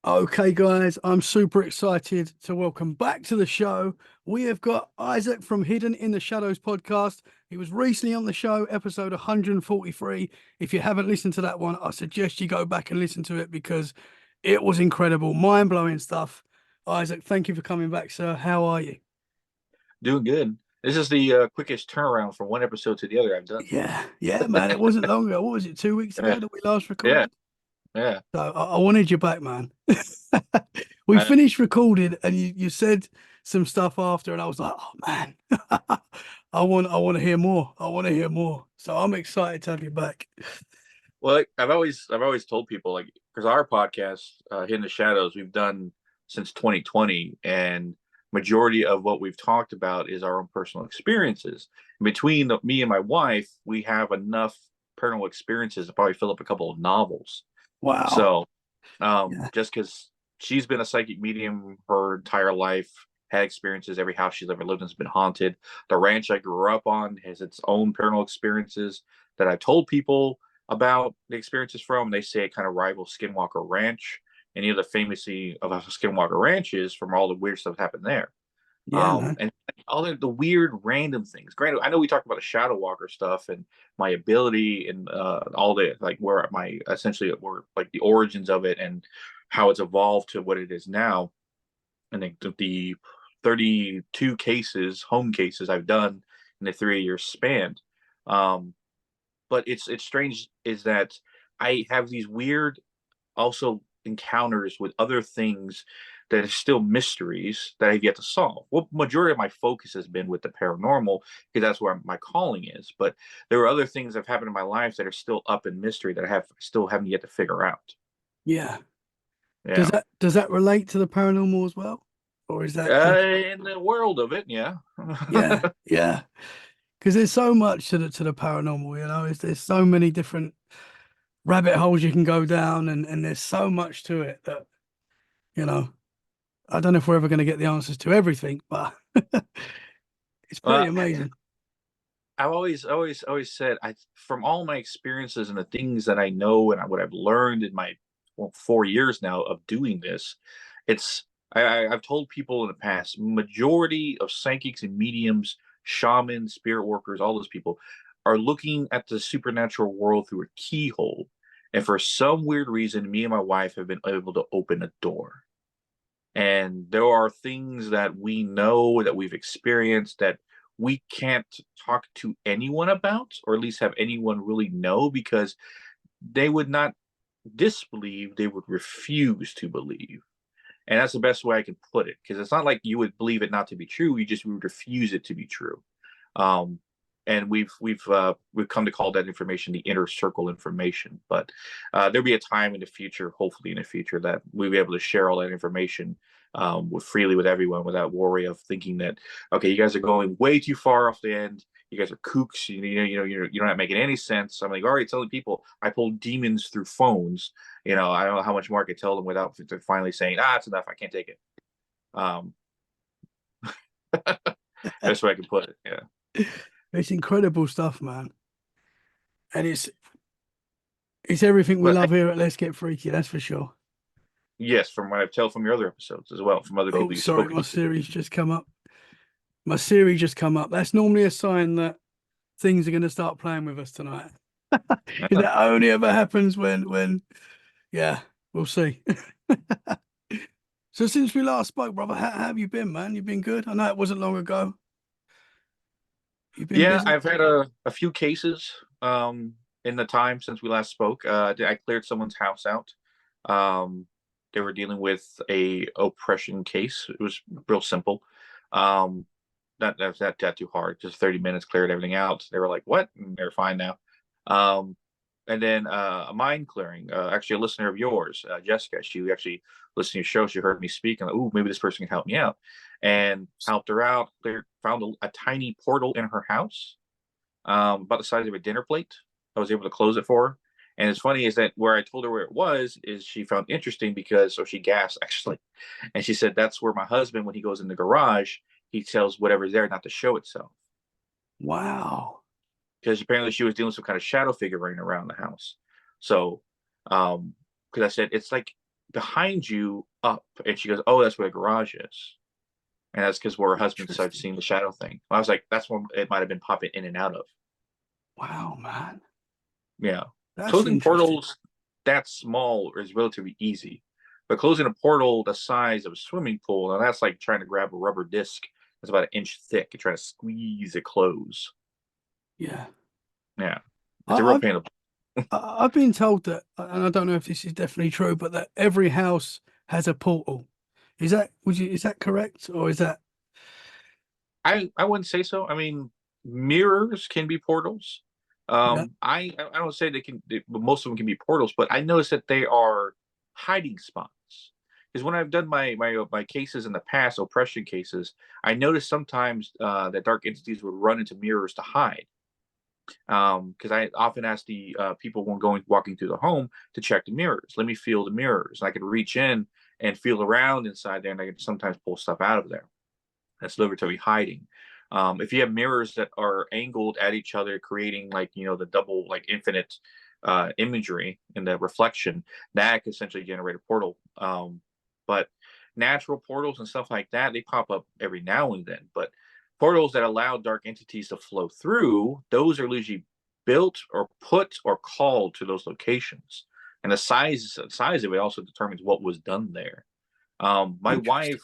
Okay, guys, I'm super excited to welcome back to the show. We have got Isaac from Hidden in the Shadows podcast. He was recently on the show, episode 143. If you haven't listened to that one, I suggest you go back and listen to it because it was incredible, mind blowing stuff. Isaac, thank you for coming back, sir. How are you? Doing good. This is the quickest turnaround from one episode to the other I've done. Yeah, man. It wasn't long ago. What was it, 2 weeks Yeah, ago that we last yeah, recorded? yeah. So I wanted you back, man. We I, finished recording and you said some stuff after, and I was like, oh man, I want to hear more. I want to hear more. So I'm excited to have you back. well, I've always told people like because our podcast, Hidden the Shadows, we've done since 2020, and majority of what we've talked about is our own personal experiences. Between me and my wife, we have enough paranormal experiences to probably fill up a couple of novels. Wow. So, Yeah. just because she's been a psychic medium her entire life, had experiences, every house she's ever lived in has been haunted. The ranch I grew up on has its own paranormal experiences that I told people about the experiences from. They say it kind of rivals Skinwalker Ranch. And you know the famousy of a Skinwalker Ranch is from all the weird stuff that happened there. Yeah, man. And all the weird random things. Granted, I know we talked about the Shadow Walker stuff and my ability and all the like where my essentially were like the origins of it and how it's evolved to what it is now. And the 32 cases, home cases I've done in the 3 years span. Um, but it's strange is that I have these weird also encounters with other things that are still mysteries that I've yet to solve. Well, majority of my focus has been with the paranormal because that's where my calling is. But there are other things that have happened in my life that are still up in mystery that I have still haven't yet to figure out. Yeah. Does Yeah. that relate to the paranormal as well? Or is that just In the world of it, yeah. yeah. Because there's so much to the paranormal, there's so many different rabbit holes you can go down and there's so much to it that, you know, I don't know if we're ever going to get the answers to everything, but it's pretty uh, amazing. I've always said from all my experiences and the things that I know and what I've learned in my 4 years now of doing this, it's I've told people in the past, majority of psychics and mediums, shamans, spirit workers, all those people are looking at the supernatural world through a keyhole. And for some weird reason, me and my wife have been able to open a door. And there are things that we know that we've experienced that we can't talk to anyone about, or at least have anyone really know, because they would not disbelieve, they would refuse to believe. And that's the best way I can put it, because it's not like you would believe it not to be true, you just would refuse it to be true. Um, and we've come to call that information the inner circle information. But there'll be a time in the future, hopefully in the future, that we'll be able to share all that information with freely with everyone without worry of thinking that okay, you guys are going way too far off the end. You guys are kooks. You're not making any sense. I'm like already telling people I pulled demons through phones. I don't know how much more I could tell them without finally saying it's enough. I can't take it. Um, that's where I can put it. Yeah. It's incredible stuff, man. And it's everything we But love here at Let's Get Freaky, that's for sure. yes, from what I've told from your other episodes as well, from other Oh, people you've sorry, spoken my to. series just come up. My series just come up. That's normally a sign that things are going to start playing with us tonight. Yeah. That only ever happens when, yeah, we'll see. So since we last spoke, brother, how have you been, man? You've been good? I know it wasn't long ago. You've been Yeah, busy? I've had a few cases in the time since we last spoke. I cleared someone's house out. Um, they were dealing with a oppression case. It was real simple. Um, not that too hard. Just 30 minutes, cleared everything out. They were like, "What?" And they're fine now. Um, and then a mind clearing. Actually, a listener of yours, Jessica. She actually listened to your show. She heard me speak, and like, ooh, maybe this person can help me out, and helped her out. Cleared, found a tiny portal in her house, about the size of a dinner plate. I was able to close it for her. And it's funny is that where I told her where it was is she found interesting because so she gasped actually, and she said that's where my husband when he goes in the garage he tells whatever's there not to show itself Wow. because apparently she was dealing with some kind of shadow figure running around the house. So, because I said it's like behind you up. And she goes, oh, that's where the garage is. And that's because where her husband started Interesting. seeing the shadow thing. I was like, that's what it might have been popping in and out of. Wow, man. Yeah. That's Closing interesting. portals that small is relatively easy. But closing a portal the size of a swimming pool, and that's like trying to grab a rubber disc that's about an inch thick and try to squeeze it close. Yeah. Yeah. It's a I, real I've pain. I've been told that, and I don't know if this is definitely true, but that every house has a portal. Is that correct, or is that? I wouldn't say so. I mean, mirrors can be portals. Yeah. I don't say but most of them can be portals, but I noticed that they are hiding spots. Because when I've done my cases in the past, oppression cases, I noticed sometimes that dark entities would run into mirrors to hide. Because I often ask the people when walking through the home to check the mirrors. Let me feel the mirrors. I could reach in and feel around inside there, and I can sometimes pull stuff out of there. That's liberatory hiding. If you have mirrors that are angled at each other, creating like the double like infinite imagery in the reflection, that could essentially generate a portal. But natural portals and stuff like that, they pop up every now and then. But portals that allow dark entities to flow through, those are usually built or put or called to those locations. And the size of it also determines what was done there. My Interesting. wife,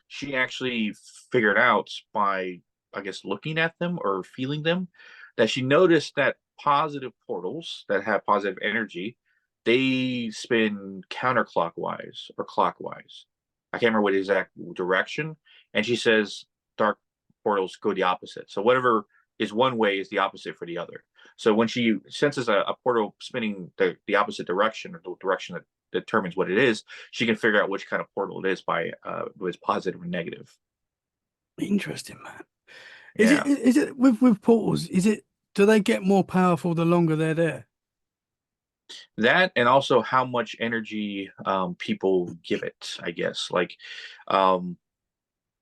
she actually figured out by, I guess, looking at them or feeling them, that she noticed that positive portals that have positive energy, they spin counterclockwise or clockwise. I can't remember what exact direction. And she says dark portals go the opposite. So whatever is one way is the opposite for the other. So when she senses a portal spinning the opposite direction, or the direction that determines what it is, she can figure out which kind of portal it is by was positive or negative. Interesting, man. Yeah. Is it with portals? Do they get more powerful the longer they're there? That, and also how much energy people give it, I guess. Like um,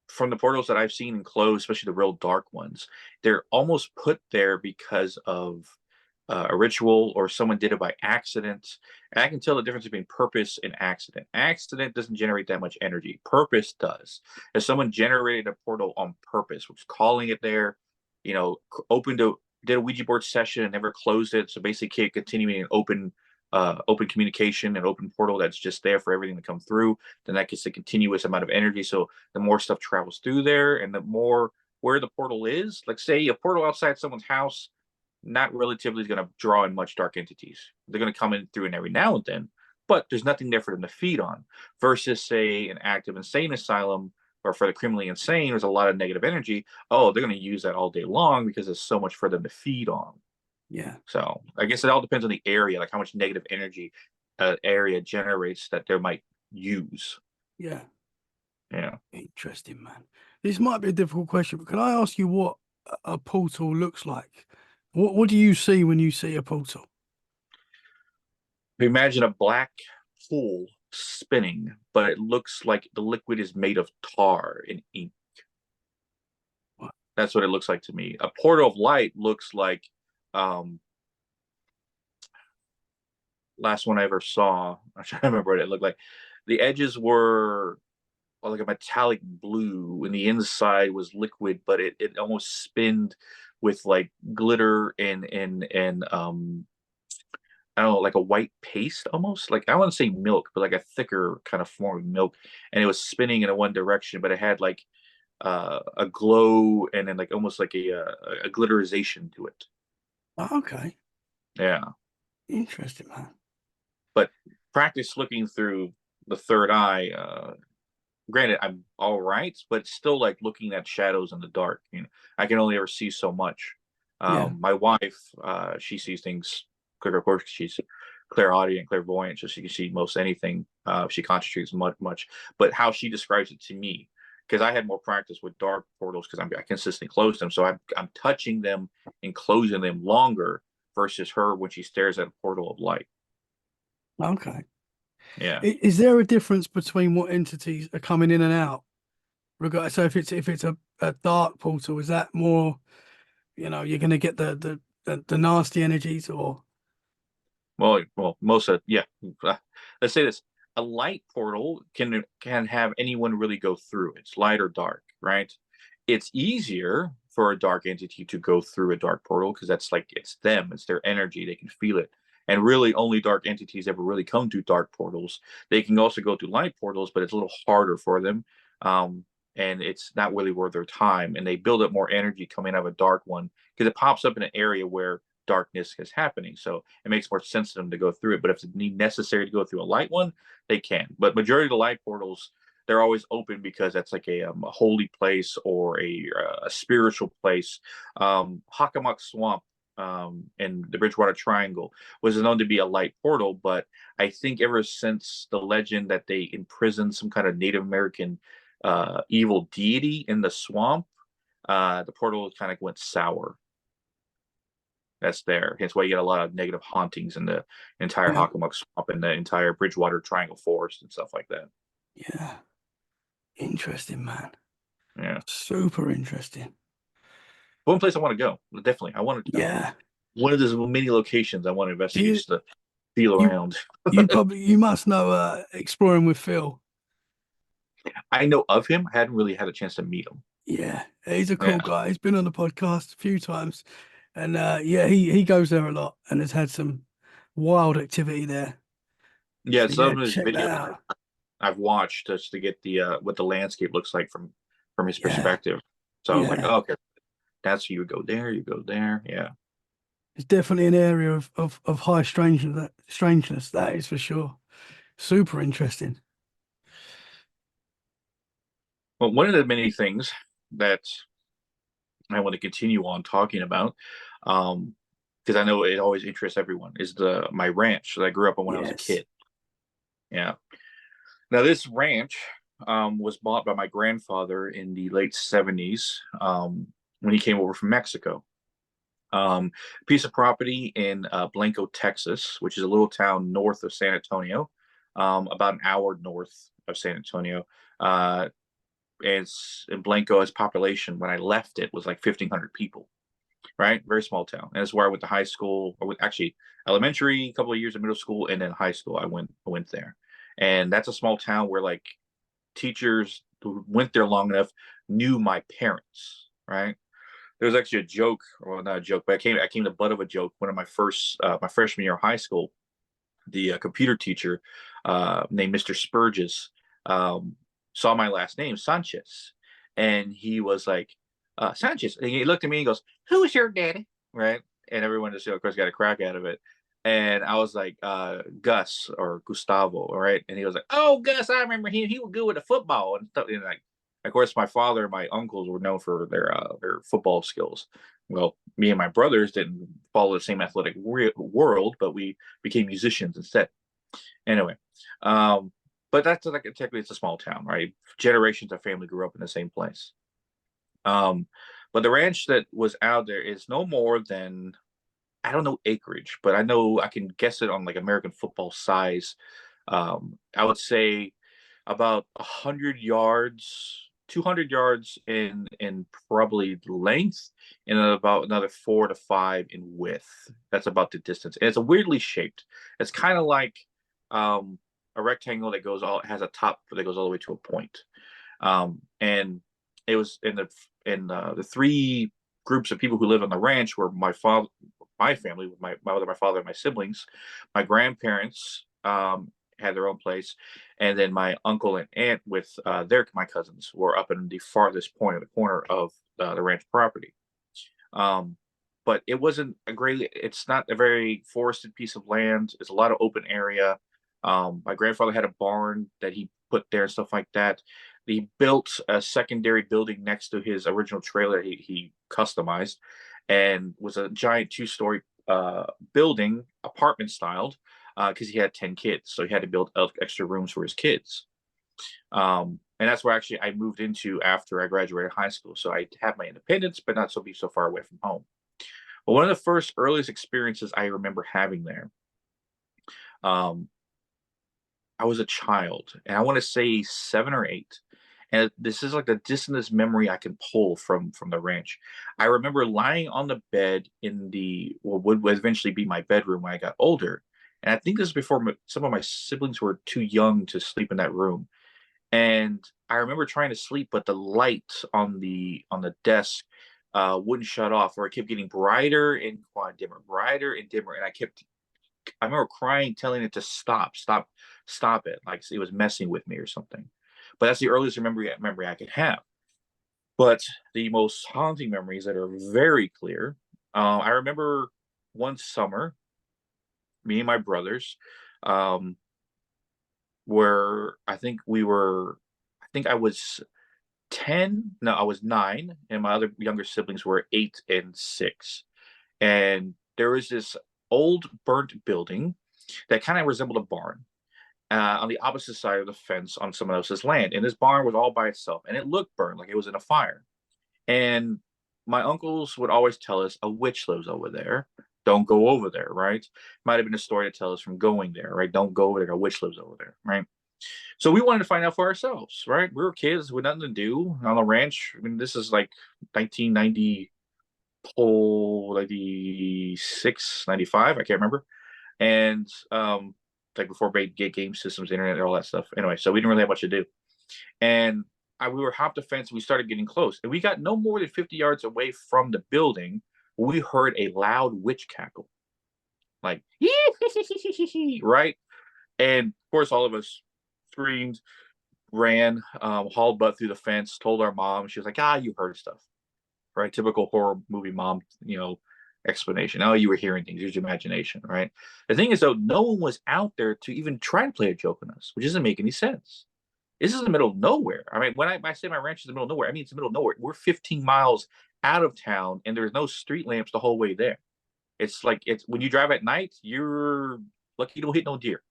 from the portals that I've seen enclosed, especially the real dark ones, they're almost put there because of a ritual, or someone did it by accident. And I can tell the difference between purpose and accident. Accident doesn't generate that much energy. Purpose does. If someone generated a portal on purpose, was calling it there, opened did a Ouija board session and never closed it, so basically continuing an open communication and open portal that's just there for everything to come through, then that gets a continuous amount of energy. So the more stuff travels through there, and the more where the portal is, like say a portal outside someone's house, not relatively is going to draw in much dark entities. They're going to come in through and every now and then, but there's nothing there for them to feed on. Versus, say, an active insane asylum, or for the criminally insane, there's a lot of negative energy. Oh, they're going to use that all day long because there's so much for them to feed on. Yeah. So I guess it all depends on the area, like how much negative energy area generates that they might use. Yeah. Yeah. Interesting, man. This might be a difficult question, but can I ask you what a portal looks like? What do you see when you see a portal? Imagine a black pool spinning, but it looks like the liquid is made of tar and ink. What? That's what it looks like to me. A portal of light looks like um last one I ever saw. I'm trying to remember what it looked like. The edges were like a metallic blue, and the inside was liquid, but it almost spinned with like glitter and I don't know, like a white paste almost. Like I want to say milk, but like a thicker kind of form of milk. And it was spinning in a one direction, but it had like a glow, and then like almost like a glitterization to it. Oh, okay. Yeah. Interesting, man. But practice looking through the third eye. Granted, I'm all right, but it's still like looking at shadows in the dark. I can only ever see so much. Yeah. My wife, she sees things quicker. Of course, she's clairaudient, clairvoyant, so she can see most anything. She concentrates much. But how she describes it to me, because I had more practice with dark portals, because I consistently close them, so I'm touching them and closing them longer versus her when she stares at a portal of light. Okay. Yeah. Is there a difference between what entities are coming in and out? So if it's a dark portal, is that more, you're gonna get the nasty energies, or Well, most of, yeah. Let's say this. a light portal can have anyone really go through. It's light or dark, right? It's easier for a dark entity to go through a dark portal because that's like it's them, it's their energy, they can feel it. And really, only dark entities ever really come to dark portals. They can also go through light portals, but it's a little harder for them. And it's not really worth their time. And they build up more energy coming out of a dark one because it pops up in an area where darkness is happening. So it makes more sense to them to go through it. But if it's necessary to go through a light one, they can. But majority of the light portals, they're always open because that's like a holy place or a spiritual place. Hockomock Swamp in the Bridgewater Triangle was known to be a light portal, but I think ever since the legend that they imprisoned some kind of Native American evil deity in the swamp, the portal kind of went sour. That's there. Hence why you get a lot of negative hauntings in the entire Yeah. Hockomock Swamp and the entire Bridgewater Triangle Forest and stuff like that. Yeah. Interesting, man. Yeah. Super interesting. One place I want to go. Definitely. I want to Yeah. one of those many locations I want to Do investigate you just to feel you around. you must know Exploring with Phil. I know of him. I hadn't really had a chance to meet him. Yeah, he's a Yeah. cool guy. He's been on the podcast a few times. And yeah, he goes there a lot and has had some wild activity there. Yeah, So yeah, some of his check that videos out. I've watched just to get the what the landscape looks like from his Yeah, perspective. So I was like, yeah. oh, okay, that's you go there, you go there. Yeah. It's definitely an area of high strangeness, that is for sure. Super interesting. Well, one of the many things that I want to continue on talking about, because I know it always interests everyone, is the my ranch that I grew up on when I was a Yes. kid. Yeah. Now this ranch was bought by my grandfather in the late 70s when he came over from Mexico. Piece of property in Blanco, Texas, which is a little town north of San Antonio, about an hour north of San Antonio. It's in Blanco, population when I left it was like 1,500 people, right? Very small town. And that's where I went to high school, or actually elementary, a couple of years of middle school, and then high school. I went there, and that's a small town where like teachers who went there long enough knew my parents, right? There was actually a joke, or well, not a joke, but I came the butt of a joke. One of my freshman year of high school, the computer teacher named Mr. Spurgis saw my last name Sanchez, and he was like Sanchez, and he looked at me and goes, "Who is your daddy?" Right, and everyone just of course got a crack out of it. And I was like, Gus or Gustavo, all right. And he was like, "Oh, Gus, I remember him. He was good with the football and stuff." And like, of course, my father and my uncles were known for their football skills. Well, me and my brothers didn't follow the same athletic world, but we became musicians instead. Anyway, but that's like technically it's a small town, right? Generations of family grew up in the same place. Um, but the ranch that was out there is no more than I don't know acreage, but I know I can guess it on like American football size. I would say about 100 yards, 200 yards in probably length, and then about another 4 to 5 in width. That's about the distance. And it's a weirdly shaped. It's kind of like a rectangle that goes all has a top that goes all the way to a point. And it was in the three groups of people who live on the ranch were my family, with my mother, my father, and my siblings. My grandparents had their own place, and then my uncle and aunt with my cousins were up in the farthest point of the corner of the ranch property. Um, but it wasn't a great. It's not a very forested piece of land. It's a lot of open area. My grandfather had a barn that he put there and stuff like that. He built a secondary building next to his original trailer he customized, and was a giant 2-story building, apartment styled, because he had 10 kids, so he had to build extra rooms for his kids. And that's where actually I moved into after I graduated high school. So I had my independence, but not so far away from home. But one of the first earliest experiences I remember having there, um, I was a child, and I want to say 7 or 8. And this is like the distantest memory I can pull from the ranch. I remember lying on the bed in the what would eventually be my bedroom when I got older, And I think this is before some of my siblings were too young to sleep in that room. And I remember trying to sleep, but the light on the desk wouldn't shut off, or it kept getting brighter and dimmer, brighter and dimmer. And I remember crying, telling it to stop, stop, stop it, like it was messing with me or something. But that's the earliest memory I could have. But the most haunting memories that are very clear, I remember one summer, me and my brothers, um, where I think I was 10, no, I was 9, and my other younger siblings were 8 and 6. And there was this old burnt building that kind of resembled a barn on the opposite side of the fence on someone else's land. And this barn was all by itself, and it looked burned like it was in a fire. And my uncles would always tell us a witch lives over there. Don't go over there, right? Might have been a story to tell us from going there, right? Don't go over there. A witch lives over there, right? So we wanted to find out for ourselves, right? We were kids with nothing to do on the ranch. I mean, this is like 1990, 96, 95. I can't remember. And like before big game systems, internet, all that stuff. Anyway, so we didn't really have much to do. And we were hopped the fence. And we started getting close, and we got no more than 50 yards away from the building. We heard a loud witch cackle, like right. And of course, all of us screamed, ran, hauled butt through the fence, told our mom. She was like, "Ah, you heard stuff." Right? Typical horror movie mom, explanation. Oh, you were hearing things. Use your imagination, right? The thing is, though, no one was out there to even try to play a joke on us, which doesn't make any sense. This is in the middle of nowhere. I mean, when I say my ranch is in the middle of nowhere, I mean it's in the middle of nowhere. We're 15 miles out of town, and there's no street lamps the whole way there. It's like when you drive at night, you're lucky you don't hit no deer.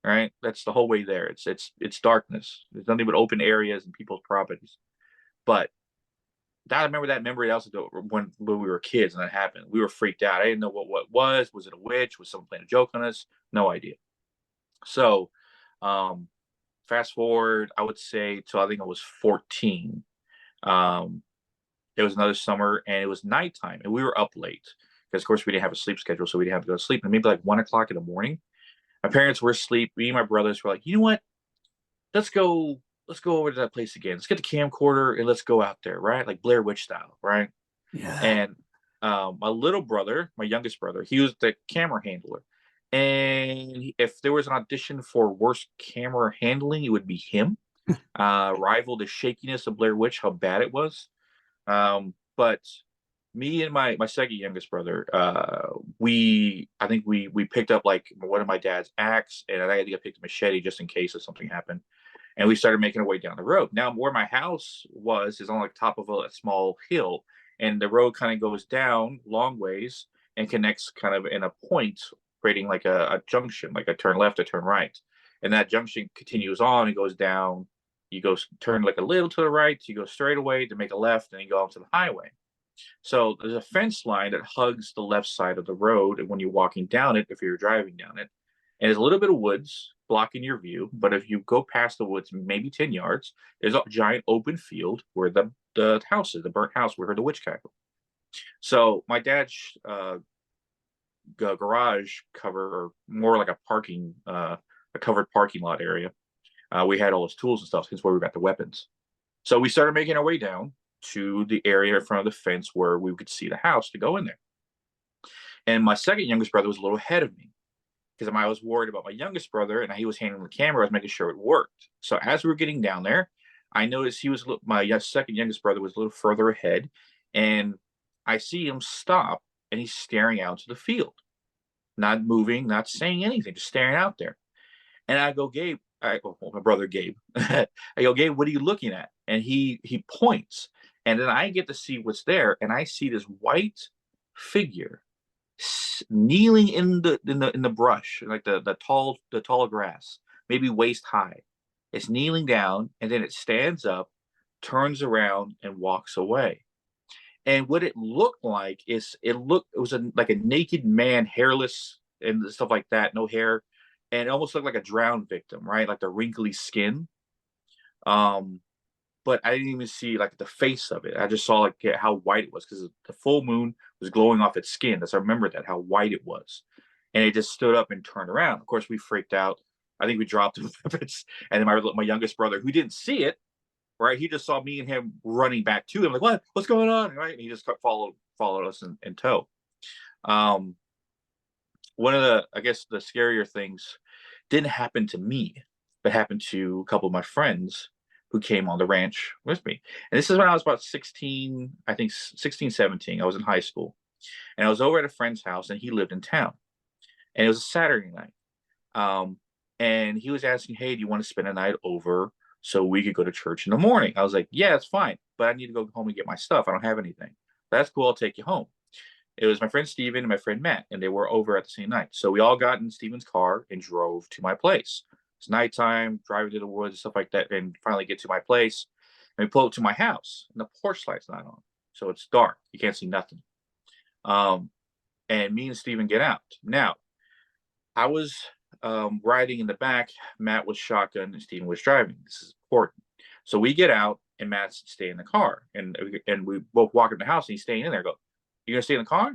Right? That's the whole way there. It's darkness. There's nothing but open areas and people's properties. But I remember that memory also when we were kids and that happened. We were freaked out. I didn't know what was. Was it a witch? Was someone playing a joke on us? No idea. So, fast forward, I would say till I think I was 14. Um, it was another summer, and it was nighttime, and we were up late because, of course, we didn't have a sleep schedule, so we didn't have to go to sleep. And maybe like 1 o'clock in the morning, my parents were asleep. Me and my brothers were like, you know what? Let's go. Let's go over to that place again. Let's get the camcorder and let's go out there, right? Like Blair Witch style, right? Yeah. And my little brother, my youngest brother, he was the camera handler. And if there was an audition for worst camera handling, it would be him. Rival the shakiness of Blair Witch, how bad it was. But me and my second youngest brother, I think we picked up like one of my dad's axe, and I think I picked a machete just in case if something happened. And we started making our way down the road. Now, where my house is on like top of a small hill, and the road kind of goes down long ways and connects kind of in a point, creating like a junction, like a turn left, a turn right. And that junction continues on and goes down. You go turn like a little to the right, you go straight away to make a left, and you go onto the highway. So there's a fence line that hugs the left side of the road, and when you're walking down it, if you're driving down it, and there's a little bit of woods blocking your view. But if you go past the woods, maybe 10 yards, there's a giant open field where the house is, the burnt house where the witch cackle. So my dad's garage cover, or more like a covered parking lot area. We had all his tools and stuff. That's where we got the weapons. So we started making our way down to the area in front of the fence where we could see the house to go in there. And my second youngest brother was a little ahead of me because I was worried about my youngest brother, and he was handling the camera. I was making sure it worked. So as we were getting down there, I noticed my second youngest brother was a little further ahead, and I see him stop, and he's staring out to the field, not moving, not saying anything, just staring out there. And I go, Gabe, my brother Gabe, I go, Gabe, what are you looking at? And he points, and then I get to see what's there, and I see this white figure kneeling in the brush, like the tall grass, maybe waist high. It's kneeling down, and then it stands up, turns around, and walks away. And what it looked like is it was like a naked man, hairless and stuff like that, no hair, and it almost looked like a drowned victim, right? Like the wrinkly skin. But I didn't even see like the face of it. I just saw like how white it was because the full moon was glowing off its skin. That's I remember that how white it was. and it just stood up and turned around. Of course, we freaked out. I think we dropped the weapons, and then my youngest brother, who didn't see it, right? He just saw me and him running back to him, like, what? What's going on? Right? And he just followed us in tow. One of the, I guess, the scarier things didn't happen to me, but happened to a couple of my friends who came on the ranch with me. And this is when I was about 16, I think 16, 17. I was in high school. And I was over at a friend's house, and he lived in town. And it was a Saturday night. And he was asking, hey, do you want to spend a night over so we could go to church in the morning? I was like, yeah, it's fine, but I need to go home and get my stuff. I don't have anything. That's cool. I'll take you home. It was my friend Steven and my friend Matt, and they were over at the same night. So we all got in Steven's car and drove to my place. It's nighttime, driving to the woods and stuff like that, and finally get to my place. And we pull up to my house, and the porch light's not on. So it's dark. You can't see nothing. And me and Steven get out. Now, I was riding in the back. Matt was shotgun, and Steven was driving. This is important. So we get out, and Matt's stay in the car. And we both walk in the house, and he's staying in there. I go, you gonna stay in the car?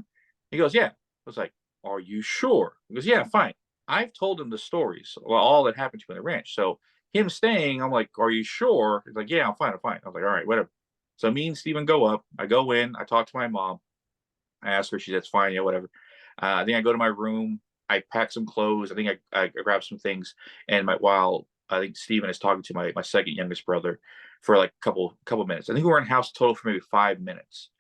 He goes, yeah. I was like, are you sure? He goes, yeah, fine. I've told him the stories, well, all that happened to me on the ranch. So him staying, I'm like, are you sure? He's like, yeah, I'm fine. I was like, all right, whatever. So me and Steven go up. I go in. I talk to my mom. I ask her. She says, fine, yeah, whatever. Then I go to my room. I pack some clothes. I think I grab some things. And while I think Steven is talking to my second youngest brother for like a couple minutes. I think we were in house total for maybe 5 minutes.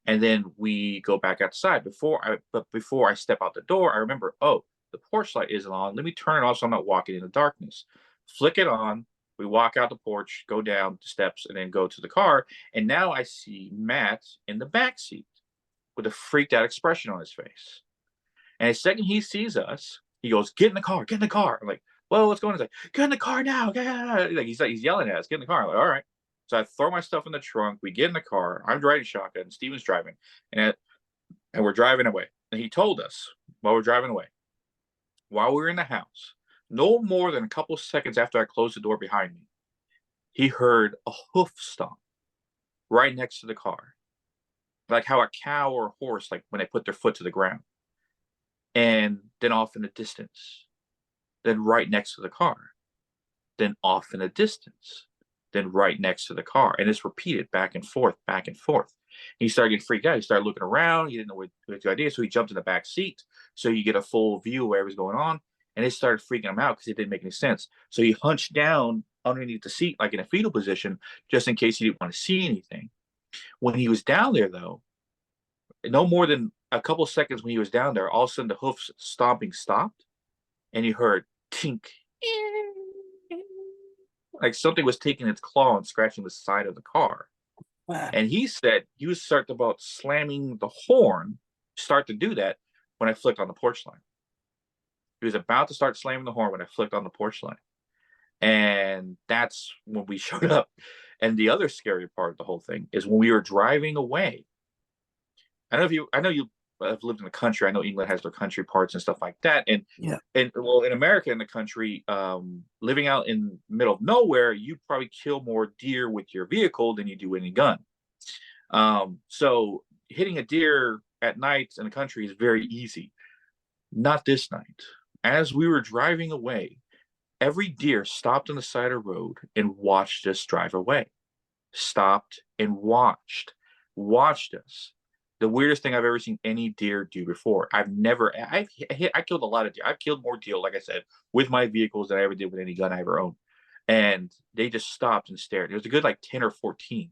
And then we go back outside. Before I step out the door, I remember, oh, the porch light isn't on. Let me turn it off so I'm not walking in the darkness. Flick it on. We walk out the porch, go down the steps, and then go to the car. And now I see Matt in the back seat with a freaked out expression on his face. And the second he sees us, he goes, get in the car, get in the car. I'm like, whoa, what's going on? He's like, get in the car now. Like he's yelling at us, get in the car. I'm like, all right. So I throw my stuff in the trunk. We get in the car. I'm driving shotgun. Steven's driving. And we're driving away. And he told us while we're driving away, while we were in the house, no more than a couple seconds after I closed the door behind me, he heard a hoof stomp right next to the car. Like how a cow or a horse, like when they put their foot to the ground. And then off in the distance. Then right next to the car. Then off in the distance. Then right next to the car. And it's repeated back and forth, back and forth. He started getting freaked out. He started looking around. He didn't know what the idea. So he jumped in the back seat so you get a full view of whatever's going on. And it started freaking him out because it didn't make any sense. So he hunched down underneath the seat, like in a fetal position, just in case he didn't want to see anything. When he was down there, though, no more than a couple seconds when he was down there, all of a sudden the hoof stomping stopped. And you heard tink. Like something was taking its claw and scratching the side of the car. Wow. And he said he was starting about slamming the horn, start to do that when I flicked on the porch line. He was about to start slamming the horn when I flicked on the porch line. And that's when we showed up. And the other scary part of the whole thing is when we were driving away. I know you have lived in the country. I know England has their country parts and stuff like that. And yeah, and well, in America, in the country, living out in the middle of nowhere, you probably kill more deer with your vehicle than you do any gun. So hitting a deer at night in the country is very easy. Not this night. As we were driving away, every deer stopped on the side of the road and watched us drive away. Stopped and watched us. The weirdest thing I've ever seen any deer do before. I killed a lot of deer. I've killed more deer, like I said, with my vehicles than I ever did with any gun I ever owned. And they just stopped and stared. It was a good like 10 or 14.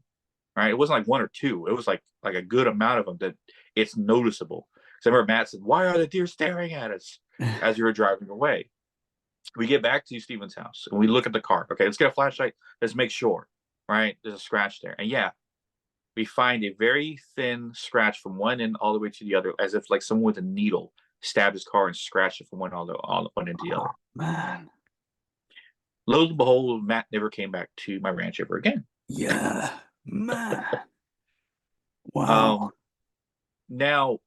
Right? It wasn't like one or two. It was like a good amount of them that it's noticeable. So I remember Matt said, why are the deer staring at us as we were driving away? We get back to Steven's house and we look at the car. Okay, let's get a flashlight. Let's make sure. Right? There's a scratch there. And yeah, we find a very thin scratch from one end all the way to the other, as if like someone with a needle stabbed his car and scratched it from one end to the other. Man. Lo and behold, Matt never came back to my ranch ever again. Yeah, man. Wow. Now,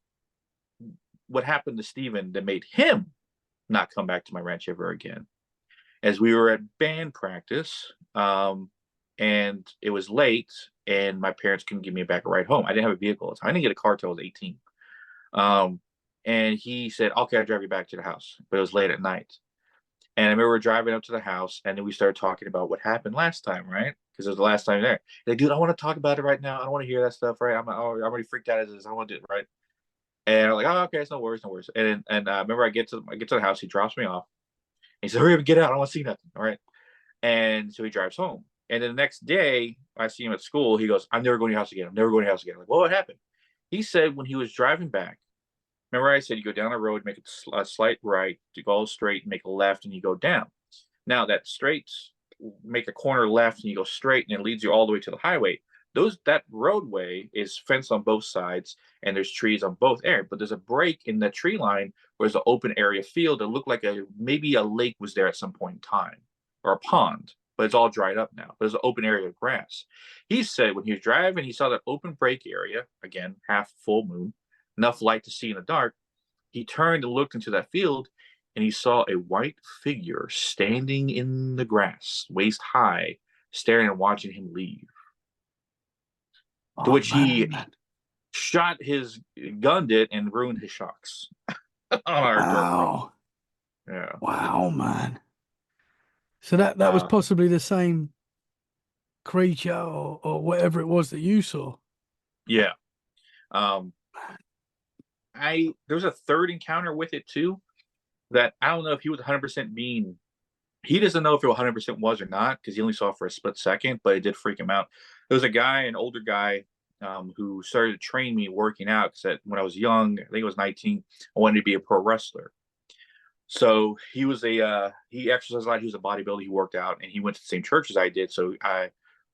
what happened to Steven that made him not come back to my ranch ever again? As we were at band practice, and it was late, and my parents couldn't give me back a ride home. I didn't have a vehicle at the time. I didn't get a car till I was 18. And he said, "Okay, I'll drive you back to the house." But it was late at night. And I remember we're driving up to the house, and then we started talking about what happened last time, right? Because it was the last time there. He's like, "Dude, I want to talk about it right now. I don't want to hear that stuff, right? I'm already freaked out as this. I want to do it, right?" And I'm like, "Oh, okay, it's no worries, no worries." And remember, I get to the house. He drops me off. He said, "Hurry up and get out. I don't want to see nothing." All right. And so he drives home. And then the next day, I see him at school. He goes, "I'm never going to your house again. I'm never going to your house again." I'm like, "Well, what happened?" He said when he was driving back. Remember, I said you go down the road, make a slight right, you go straight, make a left, and you go down. Now that straight, make a corner left, and you go straight, and it leads you all the way to the highway. That roadway is fenced on both sides, and there's trees on both ends. But there's a break in the tree line where there's an open area field that looked like maybe a lake was there at some point in time, or a pond, but it's all dried up now. There's an open area of grass. He said when he was driving, he saw that open break area again, half full moon, enough light to see in the dark. He turned and looked into that field, and he saw a white figure standing in the grass, waist high, staring and watching him leave. To Oh which he man. gunned it, and ruined his shocks on our dirt road. Wow. Yeah. Wow, man. So that was Uh, possibly the same creature or whatever it was that you saw. yeah. Um, there was a third encounter with it too. That I don't know if he was 100% being. He doesn't know if it 100% was or not because he only saw it for a split second, but it did freak him out. There was a guy, an older guy, who started to train me working out because when I was young, I think I was 19, I wanted to be a pro wrestler. So he exercised a lot. He was a bodybuilder. He worked out, and he went to the same church as I did. So I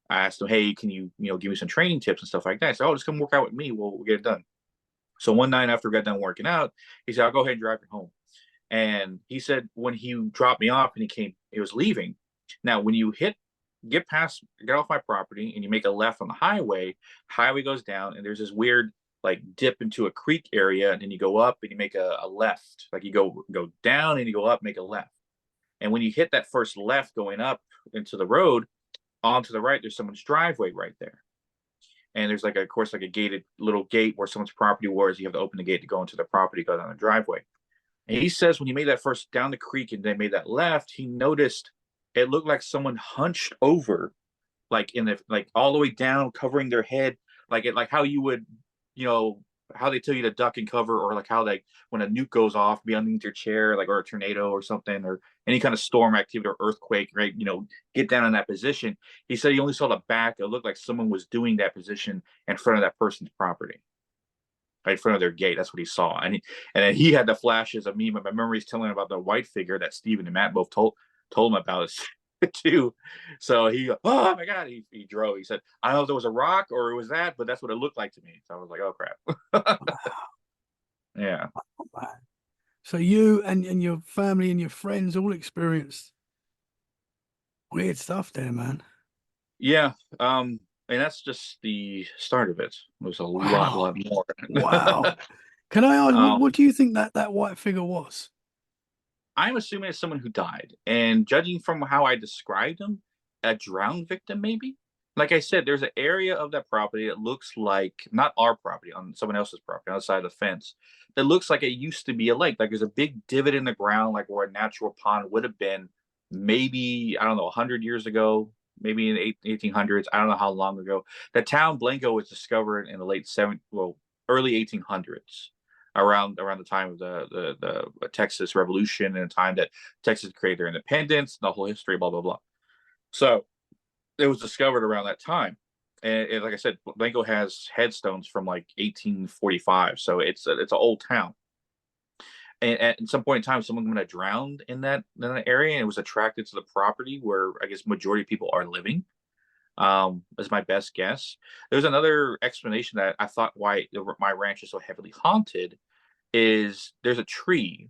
asked him, "Hey, can you give me some training tips and stuff like that?" So, "Oh, just come work out with me. We'll get it done." So one night after we got done working out, he said, "I'll go ahead and drive you home." And he said when he dropped me off and he was leaving. Now, when you get off my property and you make a left on the highway goes down, and there's this weird like dip into a creek area, and then you go up and you make a left. Like you go down and you go up, make a left. And when you hit that first left going up into the road, onto the right, there's someone's driveway right there. And there's of course, like a gated little gate where someone's property was. You have to open the gate to go into the property, go down the driveway. And he says when he made that first down the creek and then made that left, he noticed it looked like someone hunched over, like all the way down, covering their head, like how you would, you know, how they tell you to duck and cover, or like how they when a nuke goes off, be underneath your chair, like or a tornado or something, or any kind of storm activity or earthquake, right? Get down in that position. He said he only saw the back. It looked like someone was doing that position in front of that person's property, right in front of their gate. That's what he saw. And then he had the flashes of me. My memories telling him about the white figure that Steven and Matt both told him about too. So oh my God, he drove. He said, "I don't know if there was a rock or it was that, but that's what it looked like to me." So I was like, "Oh crap." Yeah. So you and your family and your friends all experienced weird stuff there, man. Yeah. And that's just the start of it. There's a Wow. lot more. Wow. Can I ask, um, what do you think that white figure was? I'm assuming it's someone who died. And judging from how I described him, a drowned victim, maybe? Like I said, there's an area of that property that looks like not our property, on someone else's property, outside the fence, that looks like it used to be a lake. Like there's a big divot in the ground, like where a natural pond would have been maybe, I don't know, 100 years ago, maybe in the 1800s. I don't know how long ago. The town Blanco was discovered in the early 1800s, around the time of the Texas Revolution, and the time that Texas created their independence, the whole history, blah blah blah. So it was discovered around that time, and like I said, Blanco has headstones from like 1845, so it's an old town. And at some point in time, someone would have drowned in that area, and it was attracted to the property where I guess majority of people are living. Is my best guess. There's another explanation that I thought why my ranch is so heavily haunted is there's a tree,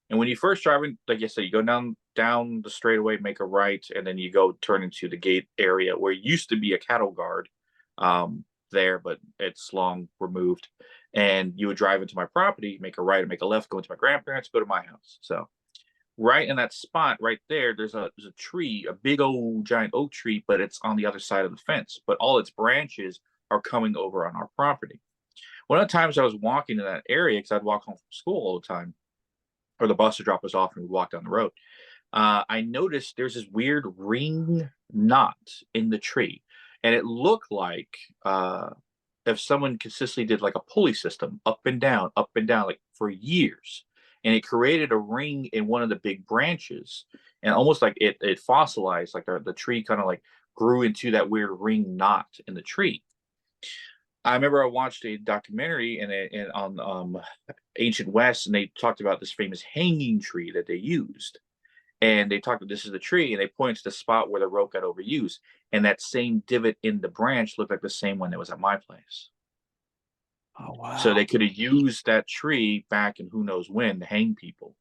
and when you first drive in, like I said, you go down the straightaway, make a right, and then you go turn into the gate area where it used to be a cattle guard there, but it's long removed. And you would drive into my property, make a right or make a left, go into my grandparents, go to my house. So right in that spot right there, there's a tree, a big old giant oak tree, but it's on the other side of the fence. But all its branches are coming over on our property. One of the times I was walking in that area, because I'd walk home from school all the time, or the bus would drop us off and we'd walk down the road. I noticed there's this weird ring knot in the tree, and it looked like if someone consistently did like a pulley system up and down, like for years, and it created a ring in one of the big branches, and almost like it fossilized, like the tree kind of like grew into that weird ring knot in the tree. I remember I watched a documentary on ancient West, and they talked about this famous hanging tree that they used. And they talked about this is the tree, and they pointed to the spot where the rope got overused. And that same divot in the branch looked like the same one that was at my place. Oh So wow. they could have used that tree back in who knows when to hang people.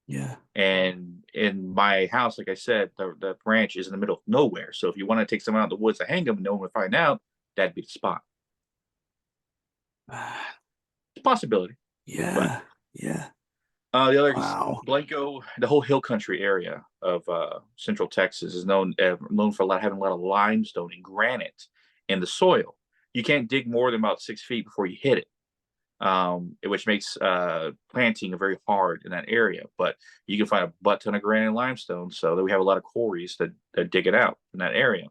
Yeah. And in my house, like I said, the branch is in the middle of nowhere. So if you want to take someone out in the woods to hang them and no one would find out, that'd be the spot. It's a possibility. But Yeah. Yeah. the other Wow. Blanco, the whole hill country area of central Texas is known for having a lot of limestone and granite in the soil. You can't dig more than about 6 feet before you hit it, which makes planting very hard in that area. But you can find a butt ton of granite and limestone, so that we have a lot of quarries that dig it out in that area.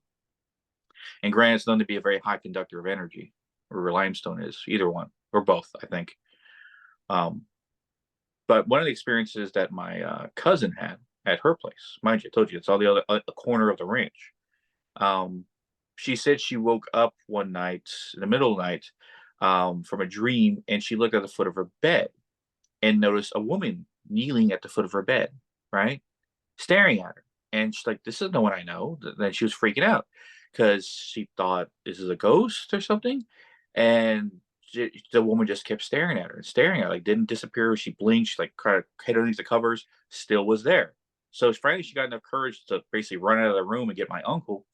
And granite is known to be a very high conductor of energy, or limestone is, either one or both, I think. Um, but one of the experiences that my cousin had at her place, mind you, I told you it's all the other corner of the ranch. Um, she said she woke up one night in the middle of the night from a dream, and she looked at the foot of her bed and noticed a woman kneeling at the foot of her bed, right, staring at her. And she's like, "This is no one I know." Then she was freaking out because she thought, "This is a ghost or something," and the woman just kept staring at her and staring at her, like didn't disappear. She blinked, she like kind of hid underneath the covers, still was there. So finally, she got enough courage to basically run out of the room and get my uncle,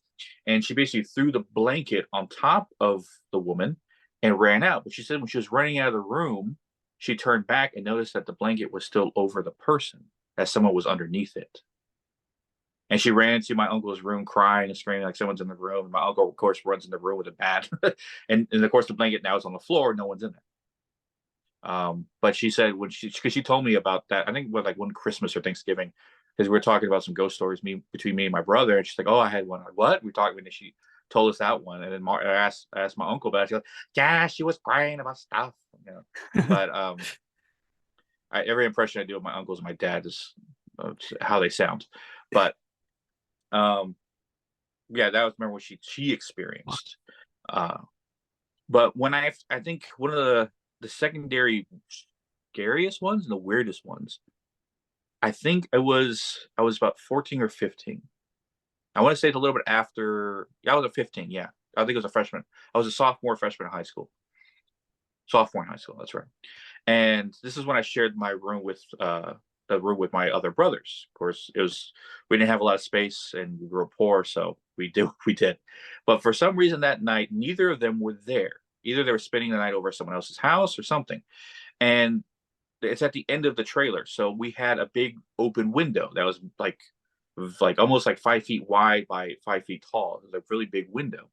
and she basically threw the blanket on top of the woman and ran out. But she said when she was running out of the room, she turned back and noticed that the blanket was still over the person, that someone was underneath it. And she ran into my uncle's room crying and screaming like someone's in the room. And my uncle, of course, runs in the room with a bat. And of course, the blanket now is on the floor. No one's in there. But she said because she told me about that, I think like one Christmas or Thanksgiving, because we were talking about some ghost stories between me and my brother, and she's like, "Oh, I had one." Like, what? We talked, and she told us that one, and then I asked my uncle about it. She goes, "Yeah, she was crying about stuff." You know, but every impression I do of my uncles and my dad is how they sound. But um, yeah, that was remember what she experienced. Uh, but when I think one of the secondary scariest ones and the weirdest ones, I think I was about 14 or 15. I want to say it's a little bit after. Yeah, I was a 15. Yeah, I think it was a freshman. I was a freshman in high school. Sophomore in high school. That's right. And this is when I shared my room with the room with my other brothers. Of course, we didn't have a lot of space and we were poor, so we did what we did. But for some reason that night, neither of them were there. Either they were spending the night over at someone else's house or something. And it's at the end of the trailer, so we had a big open window that was like almost like 5 feet wide by 5 feet tall. It was a really big window.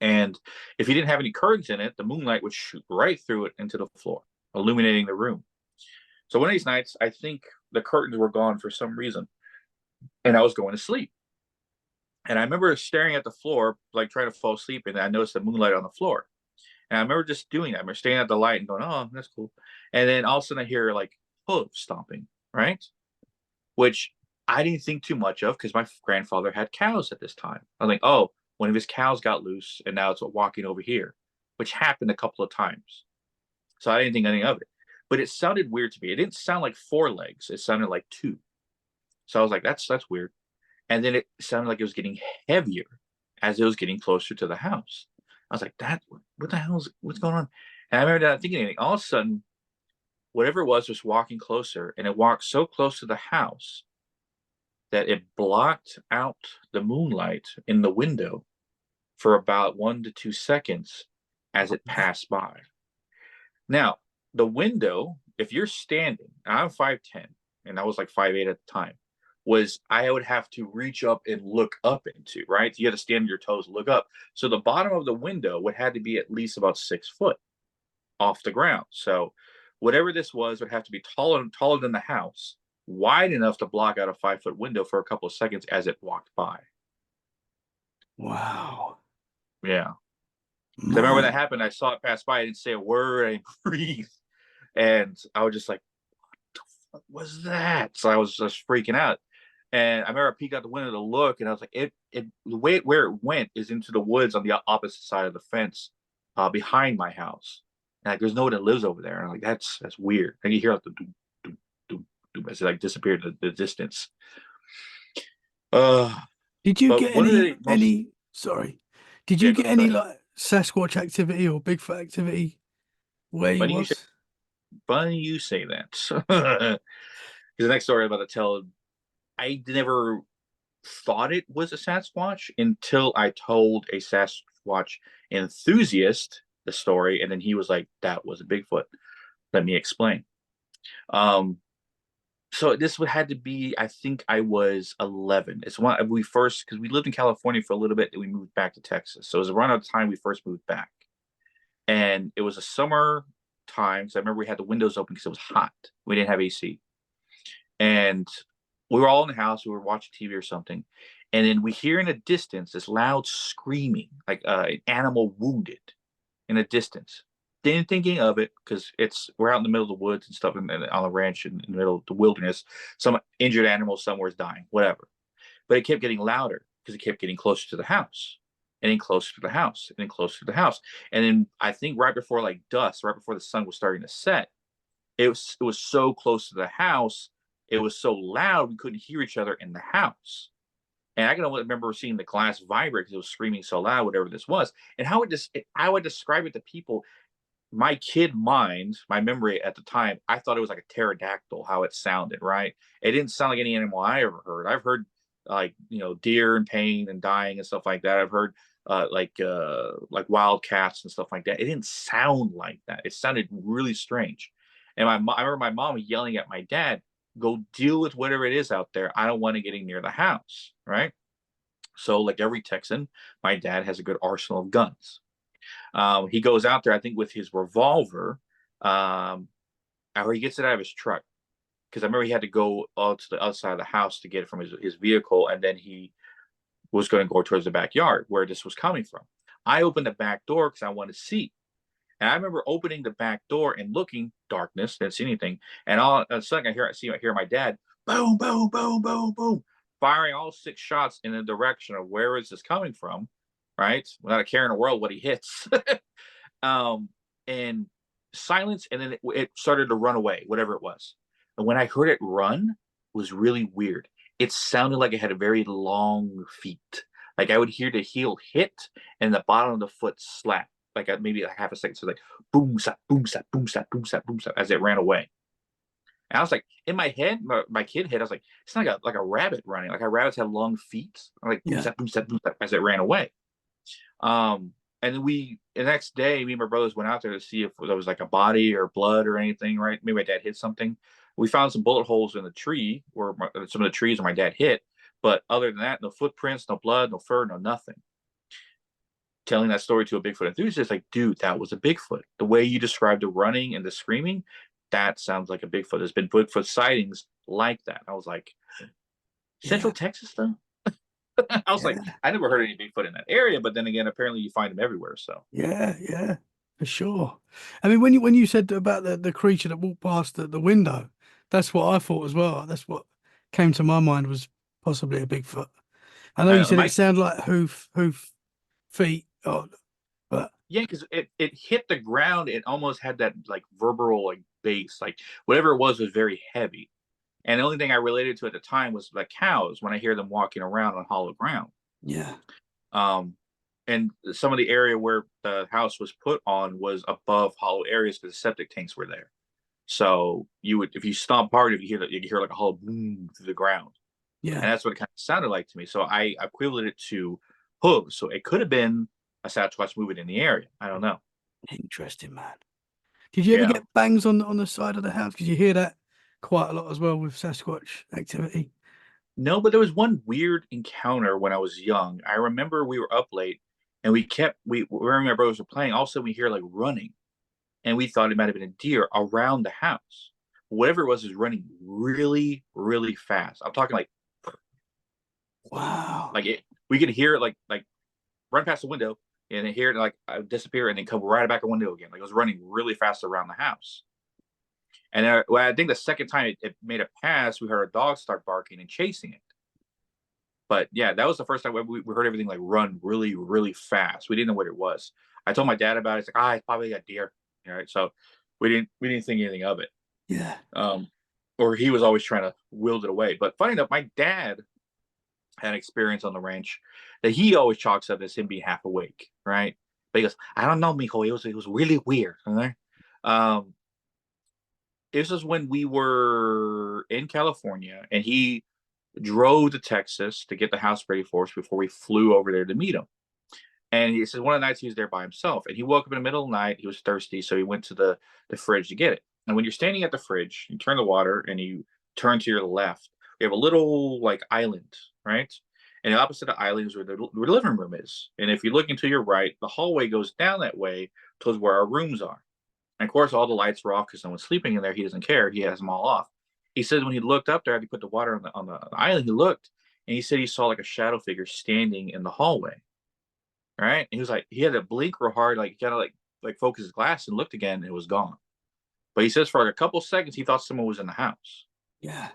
And if you didn't have any curtains in it, the moonlight would shoot right through it into the floor, illuminating the room. So one of these nights, I think the curtains were gone for some reason, and I was going to sleep. And I remember staring at the floor, like trying to fall asleep, and I noticed the moonlight on the floor. And I remember just doing that. I remember staring at the light and going, "Oh, that's cool." And then all of a sudden, I hear like hooves stomping, right? Which I didn't think too much of because my grandfather had cows at this time. I was like, "Oh, one of his cows got loose, and now it's walking over here," which happened a couple of times. So I didn't think anything of it. But it sounded weird to me. It didn't sound like four legs. It sounded like two. So I was like, that's weird. And then it sounded like it was getting heavier as it was getting closer to the house. I was like, what the hell is what's going on? And I remember not thinking anything. All of a sudden, whatever it was walking closer, and it walked so close to the house that it blocked out the moonlight in the window for about 1 to 2 seconds as it passed by. Now, the window, if you're standing, I'm 5'10", and I was like 5'8" at the time, was I would have to reach up and look up into, right? You had to stand on your toes, look up. So the bottom of the window would have to be at least about 6 foot. off the ground. So whatever this was would have to be taller than the house, wide enough to block out a 5-foot window for a couple of seconds as it walked by. Wow. Yeah. Because I remember when that Man. happened, I saw it pass by. I didn't say a word. I didn't breathe. And I was just like, what the fuck was that? So I was just freaking out. And I remember I peeked out the window to look, and I was like, the way where it went is into the woods on the opposite side of the fence, behind my house. And like, there's no one that lives over there. And I'm like, that's weird. And you hear like the doom, doom, doom, doom as it like disappeared in the distance. Uh, Did you but get one of the most any sorry. Did yeah, you get go any ahead. like Sasquatch activity or Bigfoot activity where you Funny you say, was? funny you say that. Because the next story I'm about to tell, I never thought it was a Sasquatch until I told a Sasquatch enthusiast the story, and then he was like, "That was a Bigfoot." Let me explain. Um, so this would had to be, I think I was 11. It's one we first because we lived in California for a little bit, and we moved back to Texas. So it was around the time we first moved back, and it was a summer time. So I remember we had the windows open because it was hot. We didn't have AC, and we were all in the house. We were watching TV or something, and then we hear in the distance this loud screaming, like an animal wounded in the distance. Didn't thinking of it because we're out in the middle of the woods and stuff, and on the ranch in the middle of the wilderness. Some injured animal somewhere is dying, whatever. But it kept getting louder because it kept getting closer to the house, and then closer to the house, and then closer to the house. And then I think right before like dusk, right before the sun was starting to set, it was so close to the house, it was so loud we couldn't hear each other in the house. And I can only remember seeing the glass vibrate because it was screaming so loud, whatever this was. And I would describe it to people. My kid mind, my memory at the time, I thought it was like a pterodactyl, how it sounded, right? It didn't sound like any animal I ever heard. I've heard like, deer in pain and dying and stuff like that. I've heard like wildcats and stuff like that. It didn't sound like that. It sounded really strange. And I remember my mom yelling at my dad, "Go deal with whatever it is out there. I don't want to get near the house," right? So, like every Texan, my dad has a good arsenal of guns. He goes out there, I think, with his revolver, um, or he gets it out of his truck because I remember he had to go out to the outside of the house to get it from his vehicle, and then he was going to go towards the backyard where this was coming from. I opened the back door because I wanted to see. And I remember opening the back door and looking, darkness, didn't see anything. And all of a sudden, I hear my dad, boom, boom, boom, boom, boom, firing all 6 shots in the direction of where is this coming from, right? Without a care in the world what he hits. um, and silence, and then it started to run away, whatever it was. And when I heard it run, it was really weird. It sounded like it had a very long feet. Like I would hear the heel hit and the bottom of the foot slap, like maybe like half a second. So like boom, slap, boom, slap, boom, slap, boom, slap, boom, slap, as it ran away. And I was like, in my head, my kid head, I was like, it's like a rabbit running. Like rabbits have long feet. I'm like boom, Yeah. slap, boom, slap, boom, slap, as it ran away. And then the next day, me and my brothers went out there to see if there was like a body or blood or anything, right? Maybe my dad hit something. We found some bullet holes in the tree where some of the trees where my dad hit. But other than that, no footprints, no blood, no fur, no nothing. Telling that story to a Bigfoot enthusiast, like, dude, that was a Bigfoot. The way you described the running and the screaming, that sounds like a Bigfoot. There's been Bigfoot sightings like that. I was like, Central Yeah. Texas, though? I was like, Yeah. I never heard any Bigfoot in that area, but then again, apparently you find them everywhere. So Yeah. Yeah. For sure. I mean, when you said about the creature that walked past the window, that's what I thought as well. That's what came to my mind was possibly a Bigfoot. I know you said it my sounded like hoof feet, but yeah, because it hit the ground. It almost had that like verbal like bass, like whatever it was very heavy. And the only thing I related to at the time was like cows when I hear them walking around on hollow ground. yeah, Um, and some of the area where the house was put on was above hollow areas because the septic tanks were there. So you would, if you stomp hard, if you hear that, you hear like a hollow boom through the ground, yeah. and that's what it kind of sounded like to me. So I equivalent it to hooves. So it could have been a Sasquatch moving in the area. I don't know. Interesting, man. Did you ever Yeah. get bangs on the side of the house? Because you hear that quite a lot as well with Sasquatch activity. No, but there was one weird encounter when I was young. I remember we were up late and we kept we where my brothers were playing. Also, we hear like running, and we thought it might have been a deer around the house. Whatever it was running really, really fast. I'm talking Wow. like it. We could hear it like run past the window and then hear it like disappear and then come right back the window again. Like it was running really fast around the house. And well, I think the second time it made a pass, we heard our dog start barking and chasing it. But yeah, that was the first time we heard everything like run really, really fast. We didn't know what it was. I told my dad about it. It's like, it's probably a deer. All right. So we didn't think anything of it. Yeah. Or he was always trying to wield it away. But funny enough, my dad had experience on the ranch that he always chalks up as him being half awake, right? But he goes, I don't know, mijo. It was really weird. Right? This is when we were in California, and he drove to Texas to get the house ready for us before we flew over there to meet him. And he said one of the nights he was there by himself, and he woke up in the middle of the night. He was thirsty, so he went to the fridge to get it. And when you're standing at the fridge, you turn the water and you turn to your left. We have a little like island, right? And opposite the island is where the living room is. And if you're looking to your right, the hallway goes down that way towards where our rooms are. And of course, all the lights are off because someone's sleeping in there. He doesn't care. He has them all off. He says when he looked up there, after he put the water on the island, he looked and he said he saw like a shadow figure standing in the hallway. Right? And he was like, he had to blink real hard, like kind of like focus his glass and looked again, and it was gone. But he says for like a couple seconds, he thought someone was in the house. Yeah.